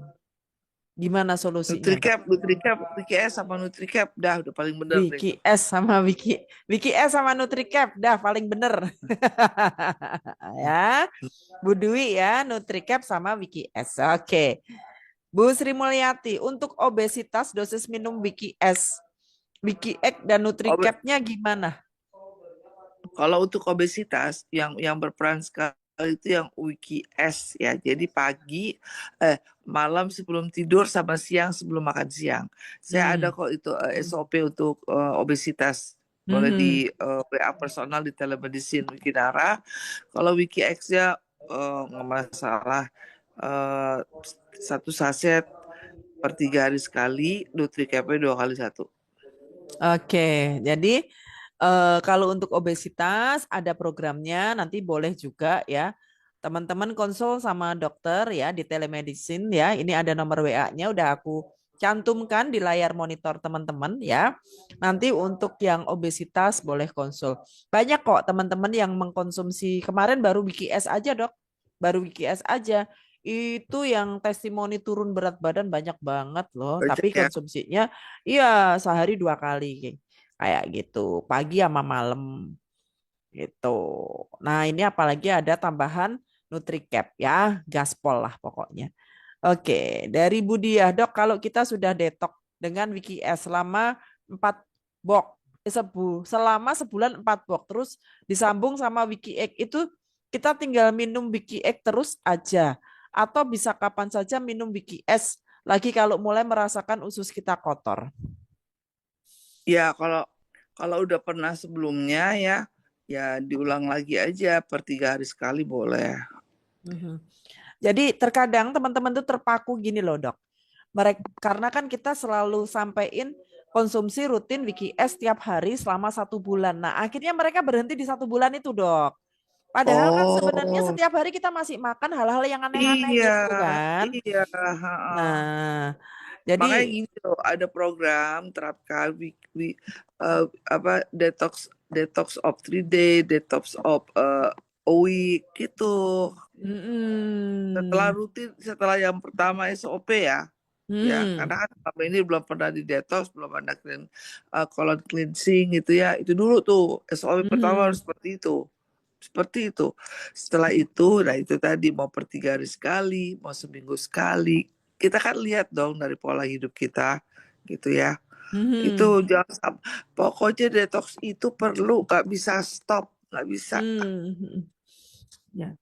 Gimana solusinya, Dok? NutriCap, Wiki S sama NutriCap dah udah paling bener deh Wiki itu. S sama Wiki S sama Nutricap dah paling bener. Ya. Bu Dwi ya, Nutricap sama Wiki S. Oke. Bu Sri Mulyati, untuk obesitas dosis minum Wiki S, Wiki X dan Obe- Nutricapnya gimana? Kalau untuk obesitas yang berperan sekali itu yang Wiki S ya. Jadi pagi, malam sebelum tidur sama siang sebelum makan siang. Saya ada Hmm. kok itu SOP untuk obesitas. Boleh Mhm. di WA personal di telemedicine Wikinara. Kalau Wiki X ya nggak masalah. Eh, 1 saset per 3 hari sekali, Nutricapnya 2 kali 1. Oke, jadi kalau untuk obesitas ada programnya, nanti boleh juga ya. Teman-teman konsul sama dokter ya di telemedicine ya. Ini ada nomor WA-nya udah aku cantumkan di layar monitor teman-teman ya. Nanti untuk yang obesitas boleh konsul. Banyak kok teman-teman yang mengkonsumsi kemarin baru Wiki S aja, Dok. Baru Wiki S aja. Itu yang testimoni turun berat badan banyak banget loh, Banyak tapi ya. konsumsinya iya sehari 2 kali kayak gitu, pagi sama malam gitu. Nah, ini apalagi ada tambahan NutriCap ya, gaspol lah pokoknya. Oke, dari Budiah, Dok, kalau kita sudah detok dengan Wiki S selama 4 box, selama sebulan 4 box, terus disambung sama Wiki X itu kita tinggal minum Wiki X terus aja, atau bisa kapan saja minum Wiki S lagi kalau mulai merasakan usus kita kotor. Ya, kalau kalau udah pernah sebelumnya ya, ya diulang lagi aja per 3 hari sekali boleh. Mhm. Jadi terkadang teman-teman tuh terpaku gini loh dok. Mereka karena kan kita selalu sampaikan konsumsi rutin Wiki S tiap hari selama 1 bulan. Nah akhirnya mereka berhenti di 1 bulan itu dok. Padahal kan sebenarnya Oh, setiap hari kita masih makan hal-hal yang aneh-aneh iya, gitu kan. iya. Ha-ha. Nah Makanya jadi gini loh, ada program terapkan apa detox detox of 3 day, detox of a week gitu. Setelah mm, rutin, setelah yang pertama SOP ya. Ya, Hmm. karena kan selama ini belum pernah di detox, belum ada colon cleansing gitu ya. Itu dulu tuh SOP pertama Hmm. harus seperti itu. Seperti itu. Setelah itu, nah itu tadi mau per 3 hari sekali, mau seminggu sekali. Kita kan lihat dong dari pola hidup kita, gitu ya. Hmm. Itu jangan pokoknya detox itu perlu, nggak bisa stop, nggak bisa. Hmm. Ya.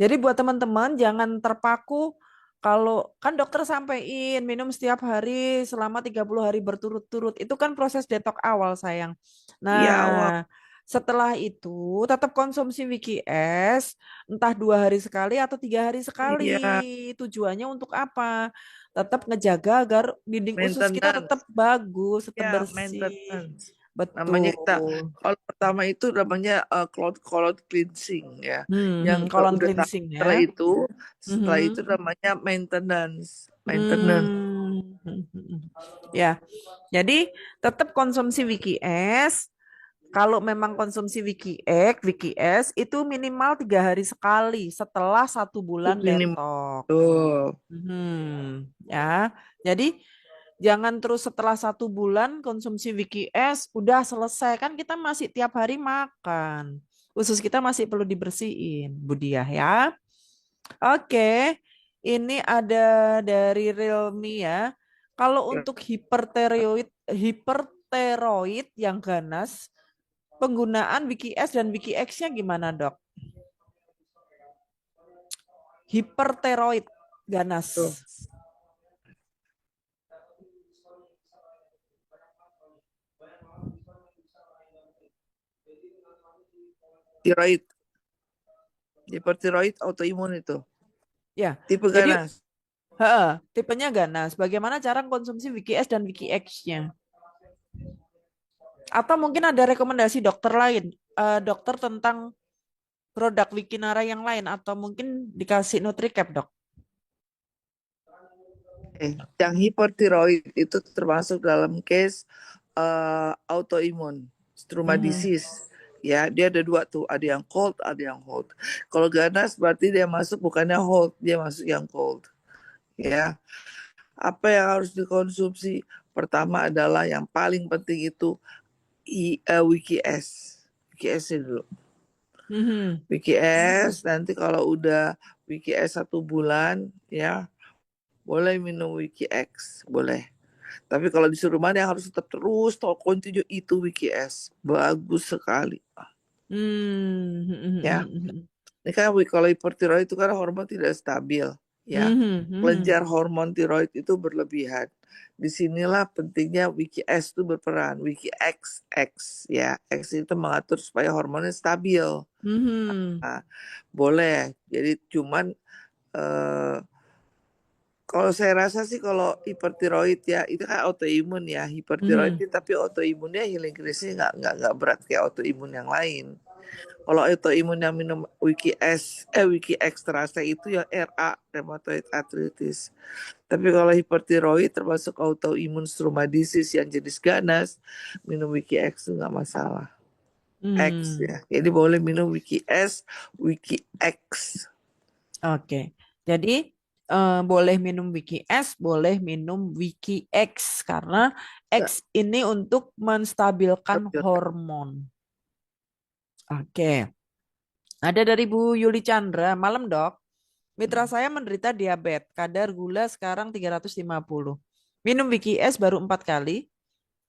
Jadi buat teman-teman jangan terpaku kalau kan dokter sampaikan minum setiap hari selama 30 hari berturut-turut. Itu kan proses detok awal sayang. Iya awal, Nah, setelah itu tetap konsumsi WKS entah 2 hari sekali atau 3 hari sekali. iya Tujuannya untuk apa? Tetap ngejaga agar dinding usus kita tetap maintenance, bagus, tetap ya bersih. maintenance. Namanya kita Betul. kalau pertama itu namanya colon cleansing ya. Yang Colon udah tahu cleansing setelah ya. itu Mhm. namanya maintenance. Maintenance. Hmm. Ya, jadi tetap konsumsi Wiki S. Kalau memang konsumsi Wiki S itu minimal 3 hari sekali setelah 1 bulan Minim detok. tuh. Ya. Jadi jangan terus setelah 1 bulan konsumsi Wiki S udah selesai kan kita masih tiap hari makan. Usus kita masih perlu dibersihin, Budiah ya. Oke, ini ada dari Realme ya. Kalau untuk hiperteroid yang ganas, penggunaan Wiki S dan Wiki X-nya gimana, Dok? Hiperteroid ganas. Tuh. Tiroid. Hipertiroid autoimun itu. Ya, Tipe jadi ganas. tipenya ganas. Bagaimana cara konsumsi Wiki S dan Wiki X-nya? Atau mungkin ada rekomendasi dokter lain, dokter tentang produk Wikinara yang lain, atau mungkin dikasih NutriCap, Dok? Yang hipertiroid itu termasuk dalam case autoimun, struma Mhm. disease. Ya, dia ada dua tuh, ada yang cold, ada yang hot. Kalau ganas berarti dia masuk bukannya hot, dia masuk yang cold. Ya, apa yang harus dikonsumsi? Pertama adalah yang paling penting itu Wiki S. Wiki S dulu. Mhm. Wiki S nanti kalau udah Wiki S 1 bulan ya boleh minum Wiki X, boleh. Tapi kalau disuruh mana yang harus tetap terus continue itu Wiki S. Bagus sekali. Ya, Hmm. ini kan kalau hipertiroid itu kan hormon tidak stabil. Ya, Mhm. Mhm. kelenjar hormon tiroid itu berlebihan. Disinilah pentingnya Wiki S itu berperan. Wiki X, X ya. X itu mengatur supaya hormonnya stabil. Mhm. Nah, boleh. Jadi cuman eh, kalau saya rasa sih kalau hipertiroid ya itu kan autoimun ya hipertiroid Mhm. tapi autoimunnya healing krisis nggak berat kayak autoimun yang lain. Kalau autoimun yang minum Wiki S Wiki Extra itu yang RA rheumatoid arthritis. Tapi kalau hipertiroid termasuk autoimun struma disease yang jenis ganas minum Wiki X itu nggak masalah. X Hmm. ya. Jadi boleh minum Wiki S, Wiki X. Oke. Jadi boleh minum Wiki S, boleh minum Wiki X karena Nggak X ini untuk menstabilkan stabil. hormon. Oke. Ada dari Bu Yuli Chandra, malam dok. Mitra saya menderita diabetes, kadar gula sekarang 350. Minum Wiki S baru 4 kali,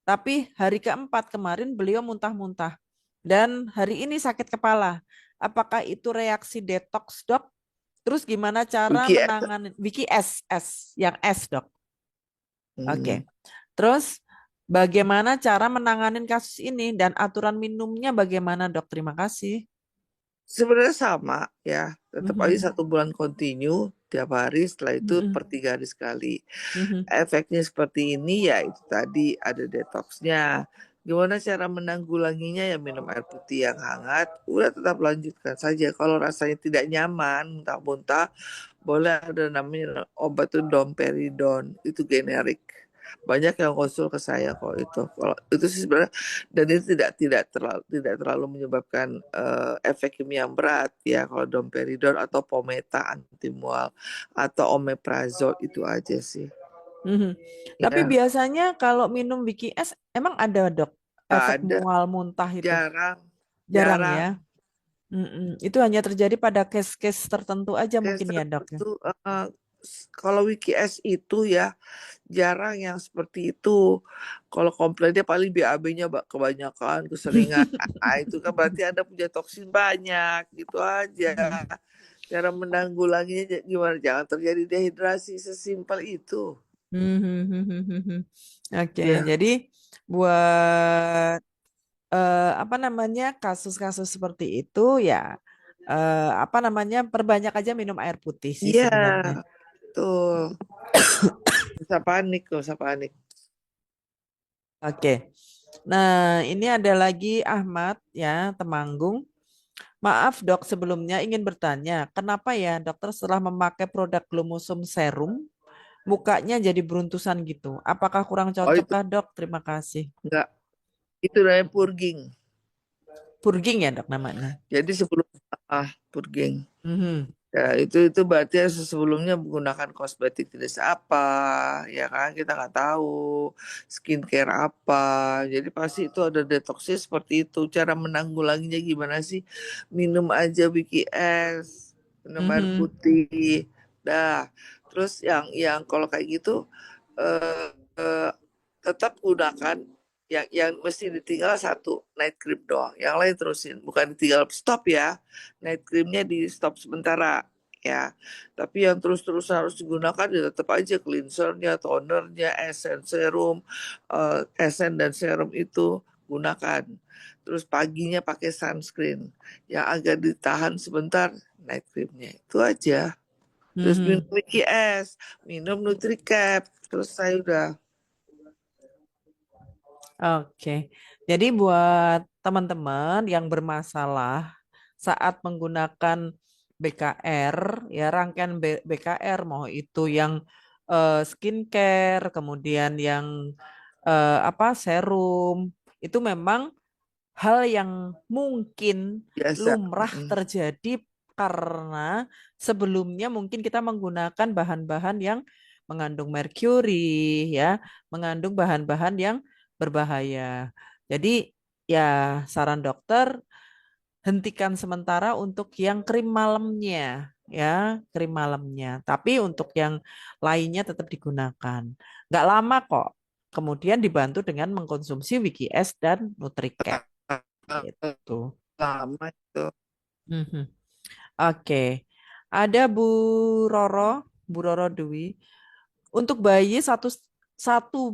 tapi hari keempat kemarin beliau muntah-muntah. Dan hari ini sakit kepala. Apakah itu reaksi detox, Dok? Terus gimana cara Wiki X. menangani Wiki S yang S, Dok? Oke. Hmm. Terus bagaimana cara menangani kasus ini dan aturan minumnya bagaimana, Dok? Terima kasih. Sebenarnya sama ya, tetap Mhm. aja 1 bulan continue tiap hari, setelah itu per Mhm. 3 hari sekali. Mhm. Efeknya seperti ini ya itu tadi ada detoxnya. Gimana cara menanggulanginya ya minum air putih yang hangat, udah tetap lanjutkan saja. Kalau rasanya tidak nyaman, muntah-muntah, boleh ada namanya obat tuh domperidon, itu generik. Banyak yang konsul ke saya kok itu. Kalau itu sih sebenarnya dan itu tidak terlalu menyebabkan efek kimia yang berat ya kalau domperidon atau pometa antimual atau omeprazol itu aja sih. Mhm. Tapi Ya, biasanya kalau minum Wiki es emang ada dok nggak efek ada, mual muntah itu? jarang, Jarang ya. jarang. Itu hanya terjadi pada case-case tertentu aja Case mungkin ya dok ya. tertentu, kalau wiki es itu ya jarang yang seperti itu. Kalau komplainnya paling BAB-nya kebanyakan, keseringan. Nah, itu kan berarti Anda punya toksin banyak, gitu aja. Cara menanggulanginya gimana? Jangan terjadi dehidrasi, sesimpel itu. Oke, Ya, jadi buat apa namanya kasus-kasus seperti itu ya apa namanya perbanyak aja minum air putih sih iya, sebenarnya. tuh. Gak usah panik, gak usah panik. Oke. Nah, ini ada lagi Ahmad ya, Temanggung. Maaf dok, sebelumnya ingin bertanya, kenapa ya dokter setelah memakai produk Glumosum Serum, mukanya jadi beruntusan gitu? Apakah kurang Oh cocok itu kah dok? Terima kasih. enggak, itu namanya purging. Purging ya dok namanya? Jadi sebelum purging. Mhm. Ya, itu berarti sebelumnya menggunakan kosmetik jenis apa, ya kan? Kita nggak tahu skincare apa. Jadi pasti itu ada detoxnya seperti itu. Cara menanggulanginya gimana sih? Minum aja Wiki es, minum air Mhm. putih. Dah. Terus yang kalau kayak gitu eh, eh, tetap gunakan yang mesti ditinggal satu night cream doang. Yang lain terusin, bukan ditinggal stop ya, night creamnya di stop sementara ya. Tapi yang terus-terus harus digunakan ya tetap aja cleansernya, tonernya, essence serum, essence dan serum itu gunakan. Terus paginya pakai sunscreen yang agak ditahan sebentar night creamnya. Itu aja. Terus minum Mhm. Wiki es, minum Nutricap, selesai udah. Oke, jadi buat teman-teman yang bermasalah saat menggunakan BKR, ya rangkaian BKR, mau itu yang skincare, kemudian yang apa serum, itu memang hal yang mungkin Biasa. lumrah terjadi karena sebelumnya mungkin kita menggunakan bahan-bahan yang mengandung merkuri, ya, mengandung bahan-bahan yang berbahaya. Jadi ya saran dokter hentikan sementara untuk yang krim malamnya, ya, krim malamnya. Tapi untuk yang lainnya tetap digunakan. Nggak lama kok. Kemudian dibantu dengan mengkonsumsi Wiki S dan Nutricap. Gitu. Lama itu. Mhm. Oke. Ada Roro, Bu Roro Dwi. Untuk bayi satu 1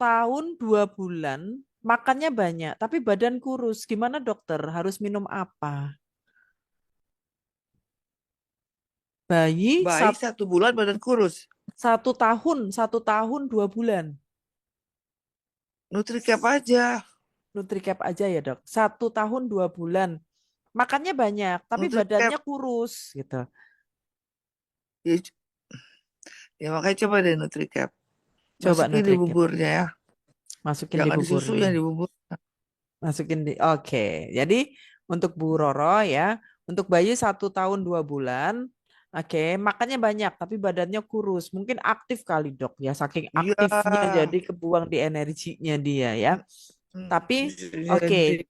tahun 2 bulan makannya banyak, tapi badan kurus. Gimana dokter? Harus minum apa? Bayi Bayi 1 bulan badan kurus. 1 tahun 1 tahun 2 bulan. Nutricap aja. Nutricap aja ya dok. 1 tahun 2 bulan. Makannya banyak, tapi Nutricap. badannya kurus gitu. Ya, ya makanya coba deh Nutricap. Coba Masukin di Nutricap. buburnya ya. Masukin di Jangan di susu, buburnya. yang di bubur. Masukin di. Oke. Jadi untuk Bu Roro ya, untuk bayi 1 tahun 2 bulan, oke, makannya banyak tapi badannya kurus. Mungkin aktif kali dok ya, saking Iya. aktifnya jadi kebuang di energinya dia ya. Tapi oke, Jadi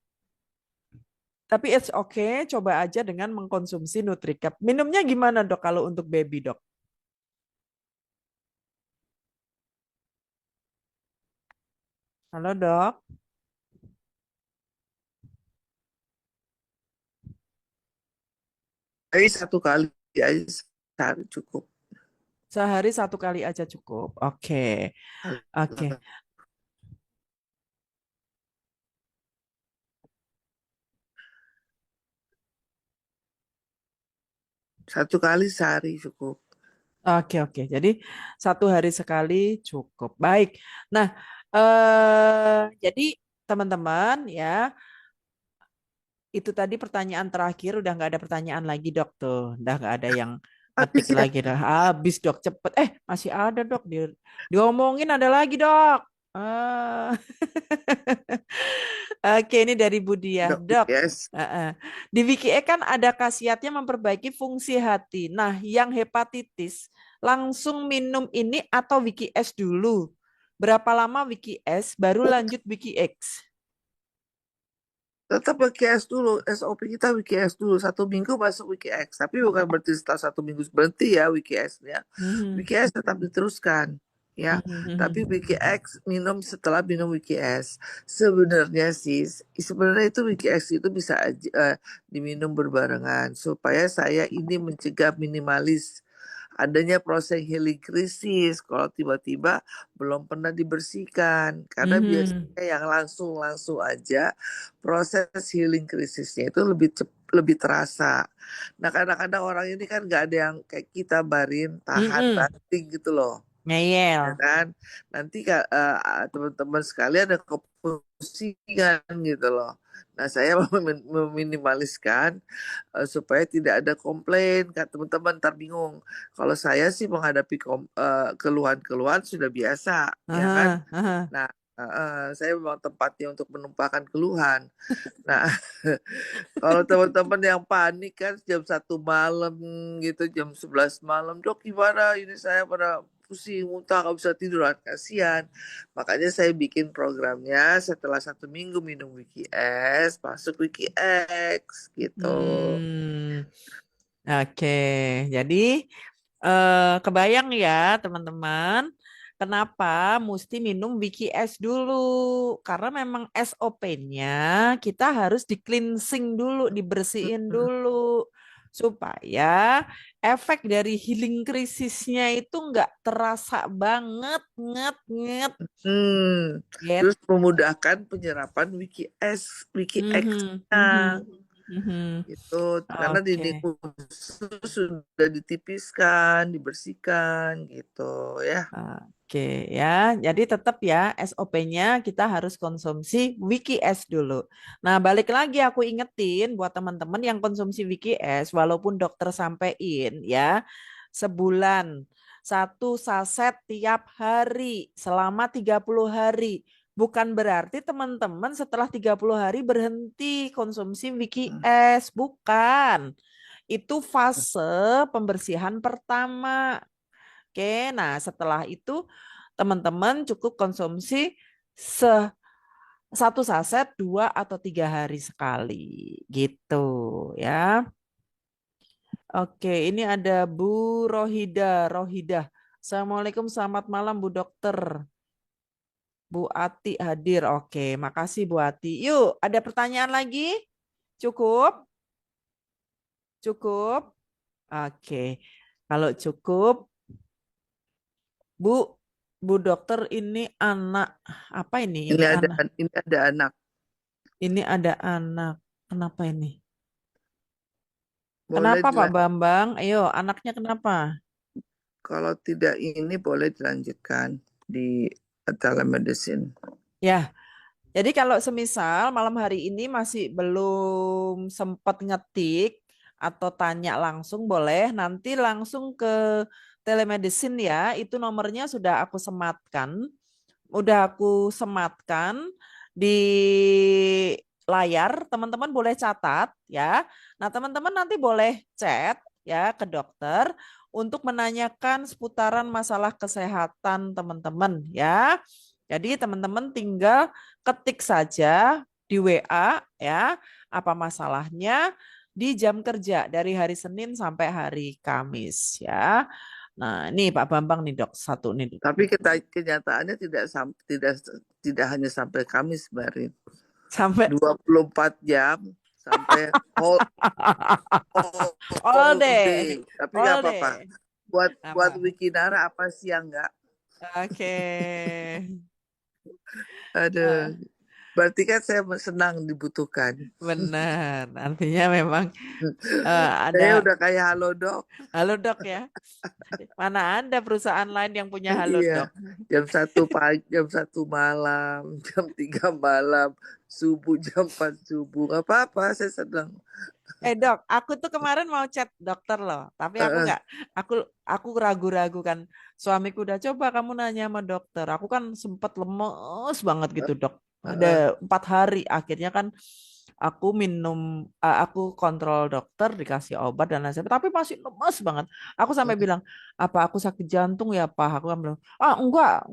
tapi it's okay, coba aja dengan mengkonsumsi Nutricap. Minumnya gimana dok kalau untuk baby dok? Halo dok, 1 kali aja sehari cukup. sehari 1 kali aja cukup. Oke, oke. 1 kali sehari cukup. Oke, oke. Jadi 1 hari sekali cukup. Baik. Nah, jadi teman-teman ya, itu tadi pertanyaan terakhir. Udah nggak ada pertanyaan lagi dok tuh. Udah nggak ada yang ngetik Habis ya. lagi dah. Habis dok, cepet. Masih ada dok. Diomongin ada lagi dok. Ah. Oke, ini dari Budiah. Dok, Dok, yes. di WikiE kan ada khasiatnya memperbaiki fungsi hati. Nah, yang hepatitis langsung minum ini atau Wiki S dulu? Berapa lama Wiki S baru lanjut Wiki X? Tetap WKS dulu, SOP kita WKS dulu. 1 minggu masuk WKX. Tapi bukan berarti setelah 1 minggu berhenti ya WKS-nya. Mhm. WKS tetap diteruskan. Ya, tapi Mhm. WKX minum setelah minum WKS. Sebenarnya sih, sebenarnya itu WKX itu bisa diminum berbarengan supaya saya ini mencegah minimalis adanya proses healing krisis kalau tiba-tiba belum pernah dibersihkan karena Mhm. biasanya yang langsung aja proses healing krisisnya itu lebih terasa. Nah kadang-kadang orang ini kan nggak ada yang kayak kita Barin tahan Mhm. banting gitu loh, ya Ngeyel. kan? Nanti teman-teman sekalian ada kepusingan gitu loh. Nah saya meminimaliskan supaya tidak ada komplain. Kan teman-teman ntar bingung. Kalau saya sih menghadapi keluhan-keluhan sudah biasa, ya kan? Aha, aha. Nah, saya memang tempatnya untuk menumpahkan keluhan. Nah, kalau teman-teman yang panik kan jam 1 malam gitu, jam 11 malam, dok gimana? Ini saya pada pusing, muntah, nggak bisa tidur, ah, kasihan. Makanya saya bikin programnya setelah 1 minggu minum Wiki S, masuk Wiki X gitu. Hmm. Oke, jadi kebayang ya teman-teman, kenapa mesti minum Wiki S dulu? Karena memang SOP-nya kita harus di cleansing dulu, dibersihin Hmm. dulu, supaya efek dari healing krisisnya itu nggak terasa banget, nget. Hmm. Gitu. Terus memudahkan penyerapan Wiki S, Wiki Mhm, X-nya. mhm, mhm. Gitu karena Oke. dinding khusus sudah ditipiskan, dibersihkan gitu ya. Oke ya, jadi tetap ya SOP-nya kita harus konsumsi Wiki S dulu. Nah, balik lagi aku ingetin buat teman-teman yang konsumsi Wiki S, walaupun dokter sampein ya, sebulan 1 saset tiap hari selama 30 hari. Bukan berarti teman-teman setelah 30 hari berhenti konsumsi Wiki S, bukan. Itu fase pembersihan pertama. Oke, nah setelah itu teman-teman cukup konsumsi se 1 saset 2 atau 3 hari sekali, gitu ya. Oke, ini ada Bu Rohidah. Assalamualaikum, selamat malam Bu Dokter. Bu Ati hadir. Oke, makasih Bu Ati. Yuk, ada pertanyaan lagi? Cukup? Cukup? Oke, kalau cukup, Bu, Bu Dokter ini anak apa ini? Ini Ini ada anak. ini ada anak. Ini ada anak. Kenapa ini? Boleh Kenapa Pak dilanjut. Bambang? Ayo, anaknya kenapa? Kalau tidak ini boleh dilanjutkan di telemedicine. Ya, jadi kalau semisal malam hari ini masih belum sempat ngetik atau tanya langsung boleh nanti langsung ke telemedicine ya. Itu nomornya sudah aku sematkan di layar. Teman-teman boleh catat ya. Nah, teman-teman nanti boleh chat ya ke dokter untuk menanyakan seputaran masalah kesehatan teman-teman ya. Jadi teman-teman tinggal ketik saja di WA ya, apa masalahnya di jam kerja dari hari Senin sampai hari Kamis ya. Nah, ini Pak Bambang nih Dok, satu nih Dok. Tapi kenyataannya tidak hanya sampai Kamis, Barin. Sampai 24 jam sampai all whole day. day. Tapi nggak All apa-apa. day. Buat Apa? Wikinara apa sih yang nggak? Oke. Aduh. Ah, Berarti kan saya senang dibutuhkan. benar. Artinya memang ada. Saya udah kayak halo dok. Halo Dok ya. Mana ada perusahaan lain yang punya Halo Iya. Dok? Jam 1 pagi, jam 1 malam, jam 3 malam, subuh jam 4 subuh. Gak apa-apa, saya senang. Dok, aku tuh kemarin mau chat dokter loh, tapi aku Heeh, nggak, aku aku ragu-ragu kan. Suamiku udah coba kamu nanya sama dokter. Aku kan sempet lemes banget gitu dok. Ada heeh. 4 hari, akhirnya kan aku minum, aku kontrol dokter, dikasih obat dan lain sebagainya, tapi masih lemas banget. Aku sampai Hmm. bilang, apa aku sakit jantung ya Pak? Aku kan bilang, enggak,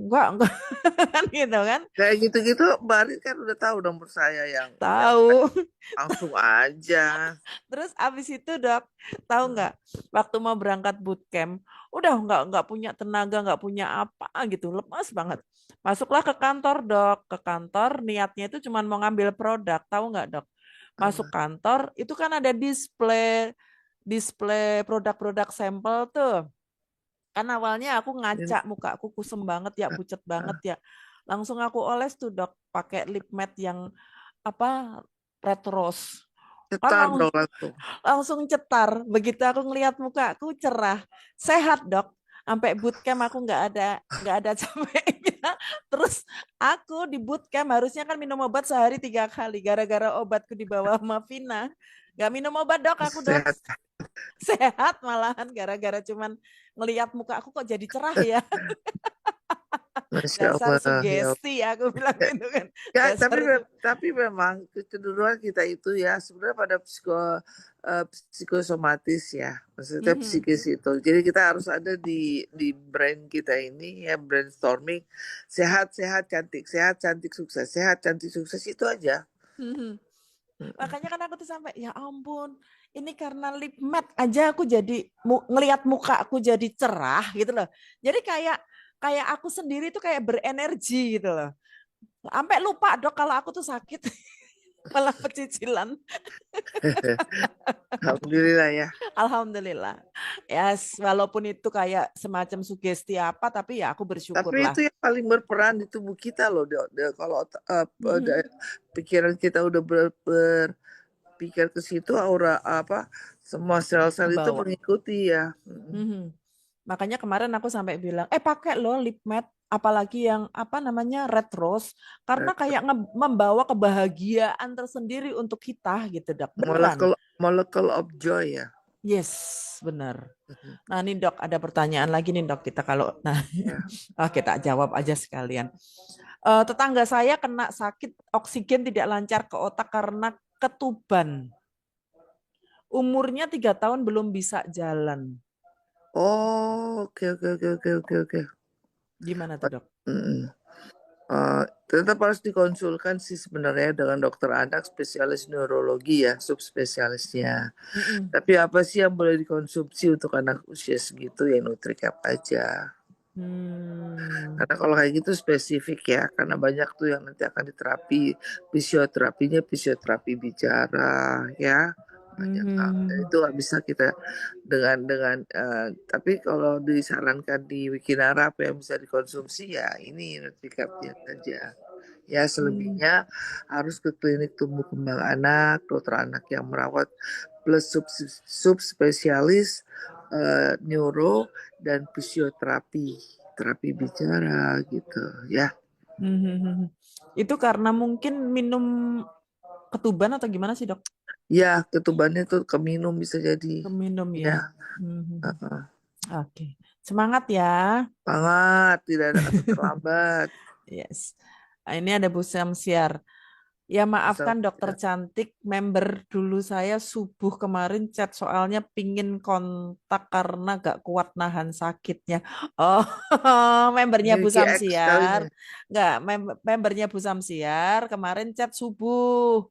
kan gitu kan. Kayak gitu-gitu, Mbak Arin kan udah tahu nomor saya yang Tahu. langsung aja. Terus abis itu dok, tahu nggak? Waktu mau berangkat bootcamp, udah nggak punya tenaga, nggak punya apa gitu, lemas banget. Masuklah ke kantor dok, ke kantor niatnya itu cuma mau ngambil produk, tahu nggak dok? Masuk Ah, kantor itu kan ada display display produk-produk sampel tuh. Kan awalnya aku ngaca, ini, muka aku kusem banget ya, pucet banget ah, ya. Langsung aku oles tuh dok, pakai lip matte yang apa, red rose. Kan cetar dong langsung. langsung cetar. Begitu aku ngelihat muka aku cerah, sehat dok. Sampai bootcamp aku nggak ada capeknya. Terus aku di bootcamp harusnya kan minum obat sehari 3 kali. Gara-gara obatku di bawah Mavina. Nggak minum obat dok aku dok. Sehat. Sehat malahan gara-gara cuman ngelihat muka aku kok jadi cerah ya. Masya Dasar Allah. Ya, sugesti aku bilang gitu kan. ya, Dasar tapi memang kecenderungan kita itu ya sebenarnya pada psikosomatis ya, maksudnya Mhm, psikis itu. Jadi kita harus ada di brain kita ini ya, brainstorming sehat cantik sukses, sehat cantik sukses itu aja. mhm. Mm-mm. Makanya kan aku tuh sampai ya ampun, ini karena lip matte aja aku jadi ngelihat muka aku jadi cerah gitu loh. Jadi kayak kayak aku sendiri tuh kayak berenergi gitu loh. Sampai lupa dok kalau aku tuh sakit malah pecicilan. Alhamdulillah ya. Alhamdulillah. Ya, walaupun itu kayak semacam sugesti apa, tapi ya aku Tapi bersyukurlah. itu yang paling berperan di tubuh kita loh. Kalau Mhm. pikiran kita udah berpikir ke situ, aura apa, semua sel-sel Ke itu bawah. mengikuti ya. Mm. Mhm. Makanya kemarin aku sampai bilang, pakai loh lip matte, apalagi yang apa namanya red rose, karena kayak membawa kebahagiaan tersendiri untuk kita gitu dok. Beneran. Molecule of joy ya. Yes, bener. Nah ini dok, ada pertanyaan lagi nih dok kita kalau, nah Ya. kita jawab aja sekalian. Tetangga saya kena sakit oksigen tidak lancar ke otak karena ketuban. Umurnya 3 tahun belum bisa jalan. Oh, oke oke oke oke oke oke. Gimana tuh dok? Mm. Tetap harus dikonsulkan sih sebenarnya dengan dokter anak spesialis neurologi ya, subspesialisnya. Mm-mm. Tapi apa sih yang boleh dikonsumsi untuk anak usia segitu ya Nutricap aja. Hmm. Karena kalau kayak gitu spesifik ya, karena banyak tuh yang nanti akan diterapi, fisioterapinya fisioterapi bicara ya, banyak hal. Dan Mhm. itu nggak bisa kita tapi kalau disarankan di Wikinara apa yang bisa dikonsumsi ya ini Nutricapnya saja. Ya Hmm. selebihnya harus ke klinik tumbuh kembang anak, dokter anak yang merawat plus subspesialis neuro dan fisioterapi, terapi bicara gitu ya. Mhm. Itu karena mungkin minum ketuban atau gimana sih dok? Ya, ketubannya tuh keminum bisa jadi. Minum Ya, ya. Mhm. heeh. Oke, semangat ya. Semangat, tidak ada kata terlambat. Yes. Ini ada Bu Samsiar. Ya Bisa, maafkan dokter ya. cantik, member dulu saya subuh kemarin chat soalnya pingin kontak karena gak kuat nahan sakitnya. Oh, membernya Ini Bu Wiki X kali Samsiar. nih. Nggak, membernya Bu Samsiar kemarin chat subuh.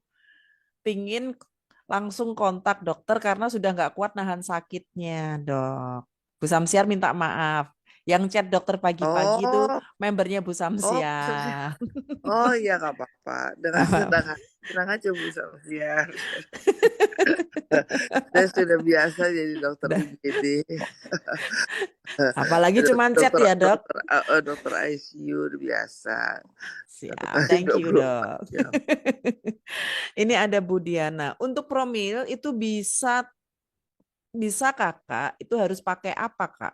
Pingin langsung kontak dokter karena sudah nggak kuat nahan sakitnya, dok. Bu Samsiar minta maaf. Yang chat dokter pagi-pagi itu Oh, membernya Bu oh, Samsiar. oh iya nggak apa-apa. Dengan Apa? senang hati, senang aja Bu Samsiar. Saya sudah biasa jadi dokter UGD, Apalagi cuman chat dokter ya, Dok. dokter dokter ICU udah biasa. Satu Siap, kali thank you, 24 Dok. jam. Ini ada Bu Diana. Untuk promil itu bisa bisa Kakak, itu harus pakai apa, Kak?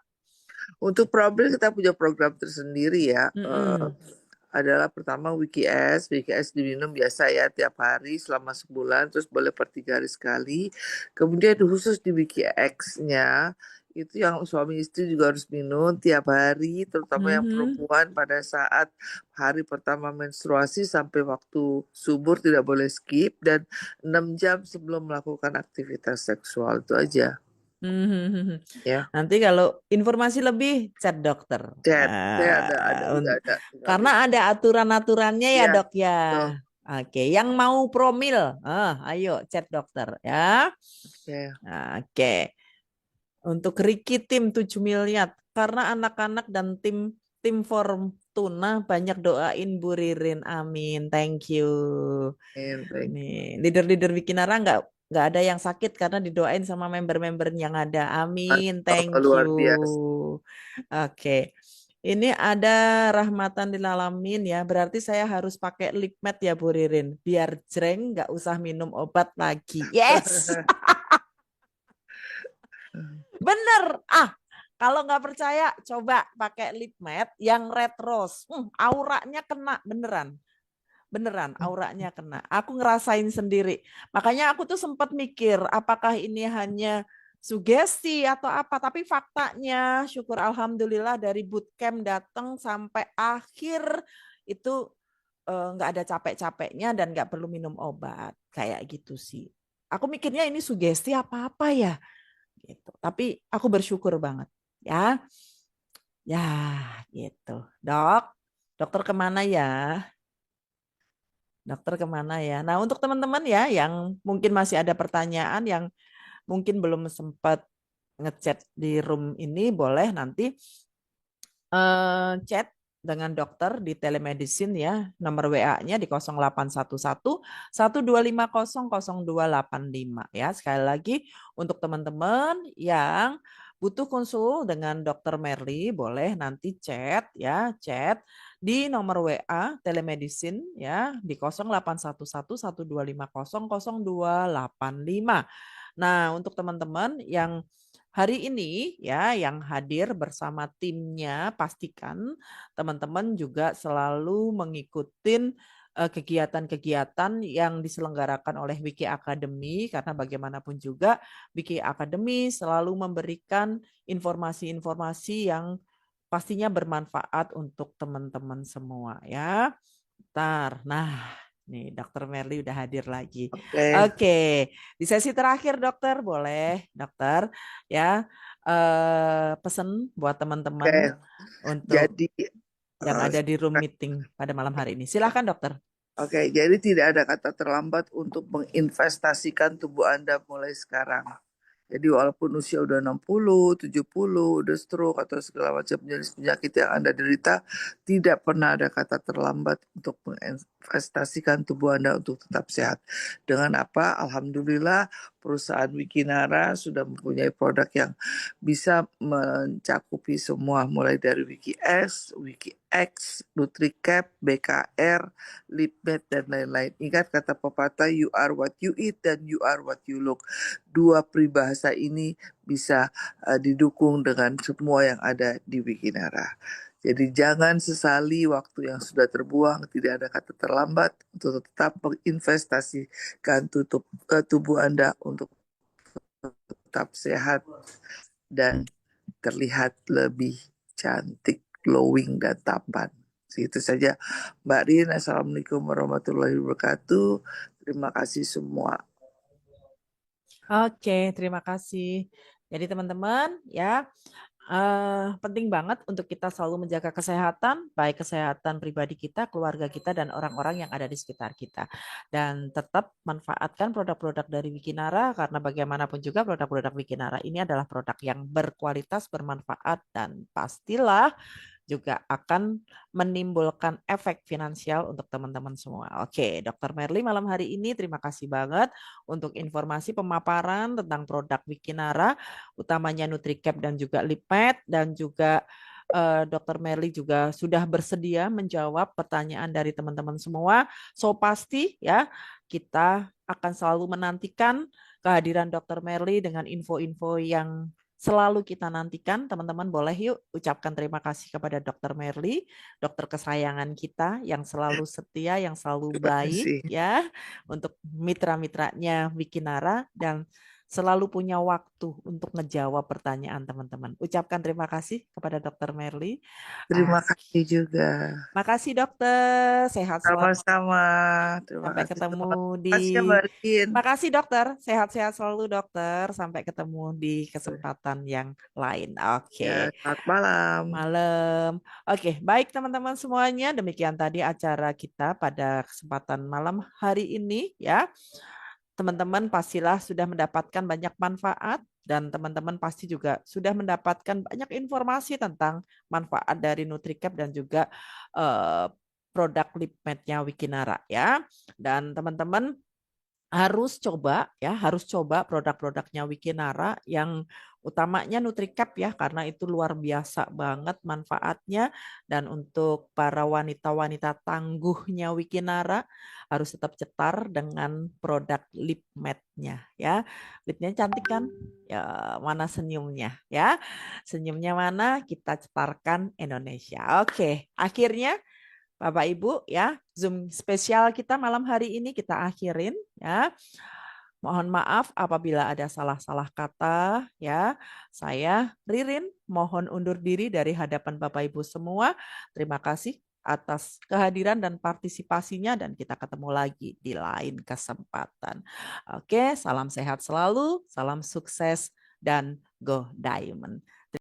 Untuk problem kita punya program tersendiri ya. Mm-mm. Adalah pertama WKS diminum biasa ya tiap hari selama sebulan, terus boleh per 3 hari sekali. Kemudian khusus di WKX-nya itu yang suami istri juga harus minum tiap hari, terutama yang perempuan pada saat hari pertama menstruasi sampai waktu subur tidak boleh skip, dan 6 jam sebelum melakukan aktivitas seksual. Itu aja ya. Nanti kalau informasi lebih chat dokter. Chat saya ada udah ada tinggal di Karena ada aturan-aturannya ya ya. dok ya. Betul. Oke, yang mau promil, ayo chat dokter ya. Ya. Oke, untuk Ricky tim 7 miliar karena anak-anak dan tim tim Fortuna banyak doain Bu Ririn. Amin. Thank you. Thank Nih, leader-leader Wikinara nggak ada yang sakit karena didoain sama member-member yang ada. Amin. Thank luar you. biasa. Oke. Ini ada rahmatan dilalamin ya. Berarti saya harus pakai lip mat ya Bu Ririn. Biar jreng nggak usah minum obat lagi. Yes. Bener. Kalau nggak percaya coba pakai lip mat yang red rose. Auranya kena beneran. Beneran auranya kena. Aku ngerasain sendiri. Makanya aku tuh sempat mikir apakah ini hanya sugesti atau apa. Tapi faktanya syukur alhamdulillah dari bootcamp datang sampai akhir itu nggak ada capek-capeknya dan nggak perlu minum obat. Kayak gitu sih. Aku mikirnya ini sugesti apa-apa ya. Gitu. Tapi aku bersyukur banget. Ya, ya gitu. Dok, dokter kemana ya? Dokter kemana ya? Nah, untuk teman-teman ya yang mungkin masih ada pertanyaan yang mungkin belum sempat ngechat di room ini, boleh nanti chat dengan dokter di telemedicine ya. Nomor WA-nya di 0811 1250 0285 ya. Sekali lagi untuk teman-teman yang butuh konsul dengan Dokter Merly boleh nanti chat ya, chat di nomor WA telemedicine ya di 0811 1250 0285. Nah, untuk teman-teman yang hari ini ya yang hadir bersama timnya pastikan teman-teman juga selalu mengikuti kegiatan-kegiatan yang diselenggarakan oleh Wiki Academy karena bagaimanapun juga Wiki Academy selalu memberikan informasi-informasi yang pastinya bermanfaat untuk teman-teman semua ya. Nah, nih Dokter Merly udah hadir lagi. Oke. Oke, di sesi terakhir dokter boleh dokter ya pesen buat teman-teman untuk Jadi yang ada di room meeting pada malam hari ini. Silahkan dokter. Oke, jadi tidak ada kata terlambat untuk menginvestasikan tubuh Anda mulai sekarang. Jadi walaupun usia udah 60, 70, udah stroke atau segala macam jenis penyakit yang Anda derita, tidak pernah ada kata terlambat untuk menginvestasikan tubuh Anda untuk tetap sehat. Dengan apa? Alhamdulillah perusahaan Wikinara sudah mempunyai produk yang bisa mencakupi semua mulai dari Wiki S, Wiki X, NutriCap, BKR, LipMed, dan lain-lain. Ingat kata pepatah, you are what you eat dan you are what you look. Dua peribahasa ini bisa didukung dengan semua yang ada di Wikinara. Jadi jangan sesali waktu yang sudah terbuang, tidak ada kata terlambat untuk tetap menginvestasikan tubuh Anda untuk tetap sehat dan terlihat lebih cantik, glowing, dan tampan. Itu saja Mbak Rin. Assalamualaikum warahmatullahi wabarakatuh. Terima kasih semua. Oke, terima kasih. Jadi teman-teman ya penting banget untuk kita selalu menjaga kesehatan, baik kesehatan pribadi kita, keluarga kita, dan orang-orang yang ada di sekitar kita. Dan tetap manfaatkan produk-produk dari Wikinara karena bagaimanapun juga produk-produk Wikinara ini adalah produk yang berkualitas, bermanfaat, dan pastilah juga akan menimbulkan efek finansial untuk teman-teman semua. Oke, Dokter Merly malam hari ini terima kasih banget untuk informasi pemaparan tentang produk Wikinara, utamanya NutriCap dan juga Lipmed, dan juga Dokter Merly juga sudah bersedia menjawab pertanyaan dari teman-teman semua. So pasti ya kita akan selalu menantikan kehadiran Dokter Merly dengan info-info yang selalu kita nantikan. Teman-teman boleh yuk ucapkan terima kasih kepada Dokter Merly, dokter kesayangan kita yang selalu setia, yang selalu Terima baik kasih. ya untuk mitra-mitranya Wikinara, dan selalu punya waktu untuk ngejawab pertanyaan teman-teman. Ucapkan terima kasih kepada Dokter Merly. Terima kasih juga. Makasih dokter, sehat selalu. Sama-sama. Terima Sampai kasih ketemu Tuhan. di. Makasih ya Mbak Rin. Makasih dokter, sehat-sehat selalu dokter. Sampai ketemu di kesempatan yang lain. Oke, Ya, selamat malam. malam. Oke, baik teman-teman semuanya. Demikian tadi acara kita pada kesempatan malam hari ini ya. Teman-teman pastilah sudah mendapatkan banyak manfaat dan teman-teman pasti juga sudah mendapatkan banyak informasi tentang manfaat dari NutriCap dan juga eh, produk LipMed-nya Wikinara ya. Dan teman-teman harus coba produk-produknya Wikinara yang utamanya NutriCap ya karena itu luar biasa banget manfaatnya dan untuk para wanita-wanita tangguhnya Wikinara harus tetap cetar dengan produk lip matte-nya ya. Lipnya cantik kan? Ya, mana senyumnya ya? Senyumnya mana? Kita cetarkan Indonesia. Oke, akhirnya Bapak Ibu ya, Zoom spesial kita malam hari ini kita akhirin ya. Mohon maaf apabila ada salah-salah kata ya. Saya Ririn mohon undur diri dari hadapan Bapak Ibu semua. Terima kasih atas kehadiran dan partisipasinya dan kita ketemu lagi di lain kesempatan. Oke, salam sehat selalu, salam sukses dan go Diamond.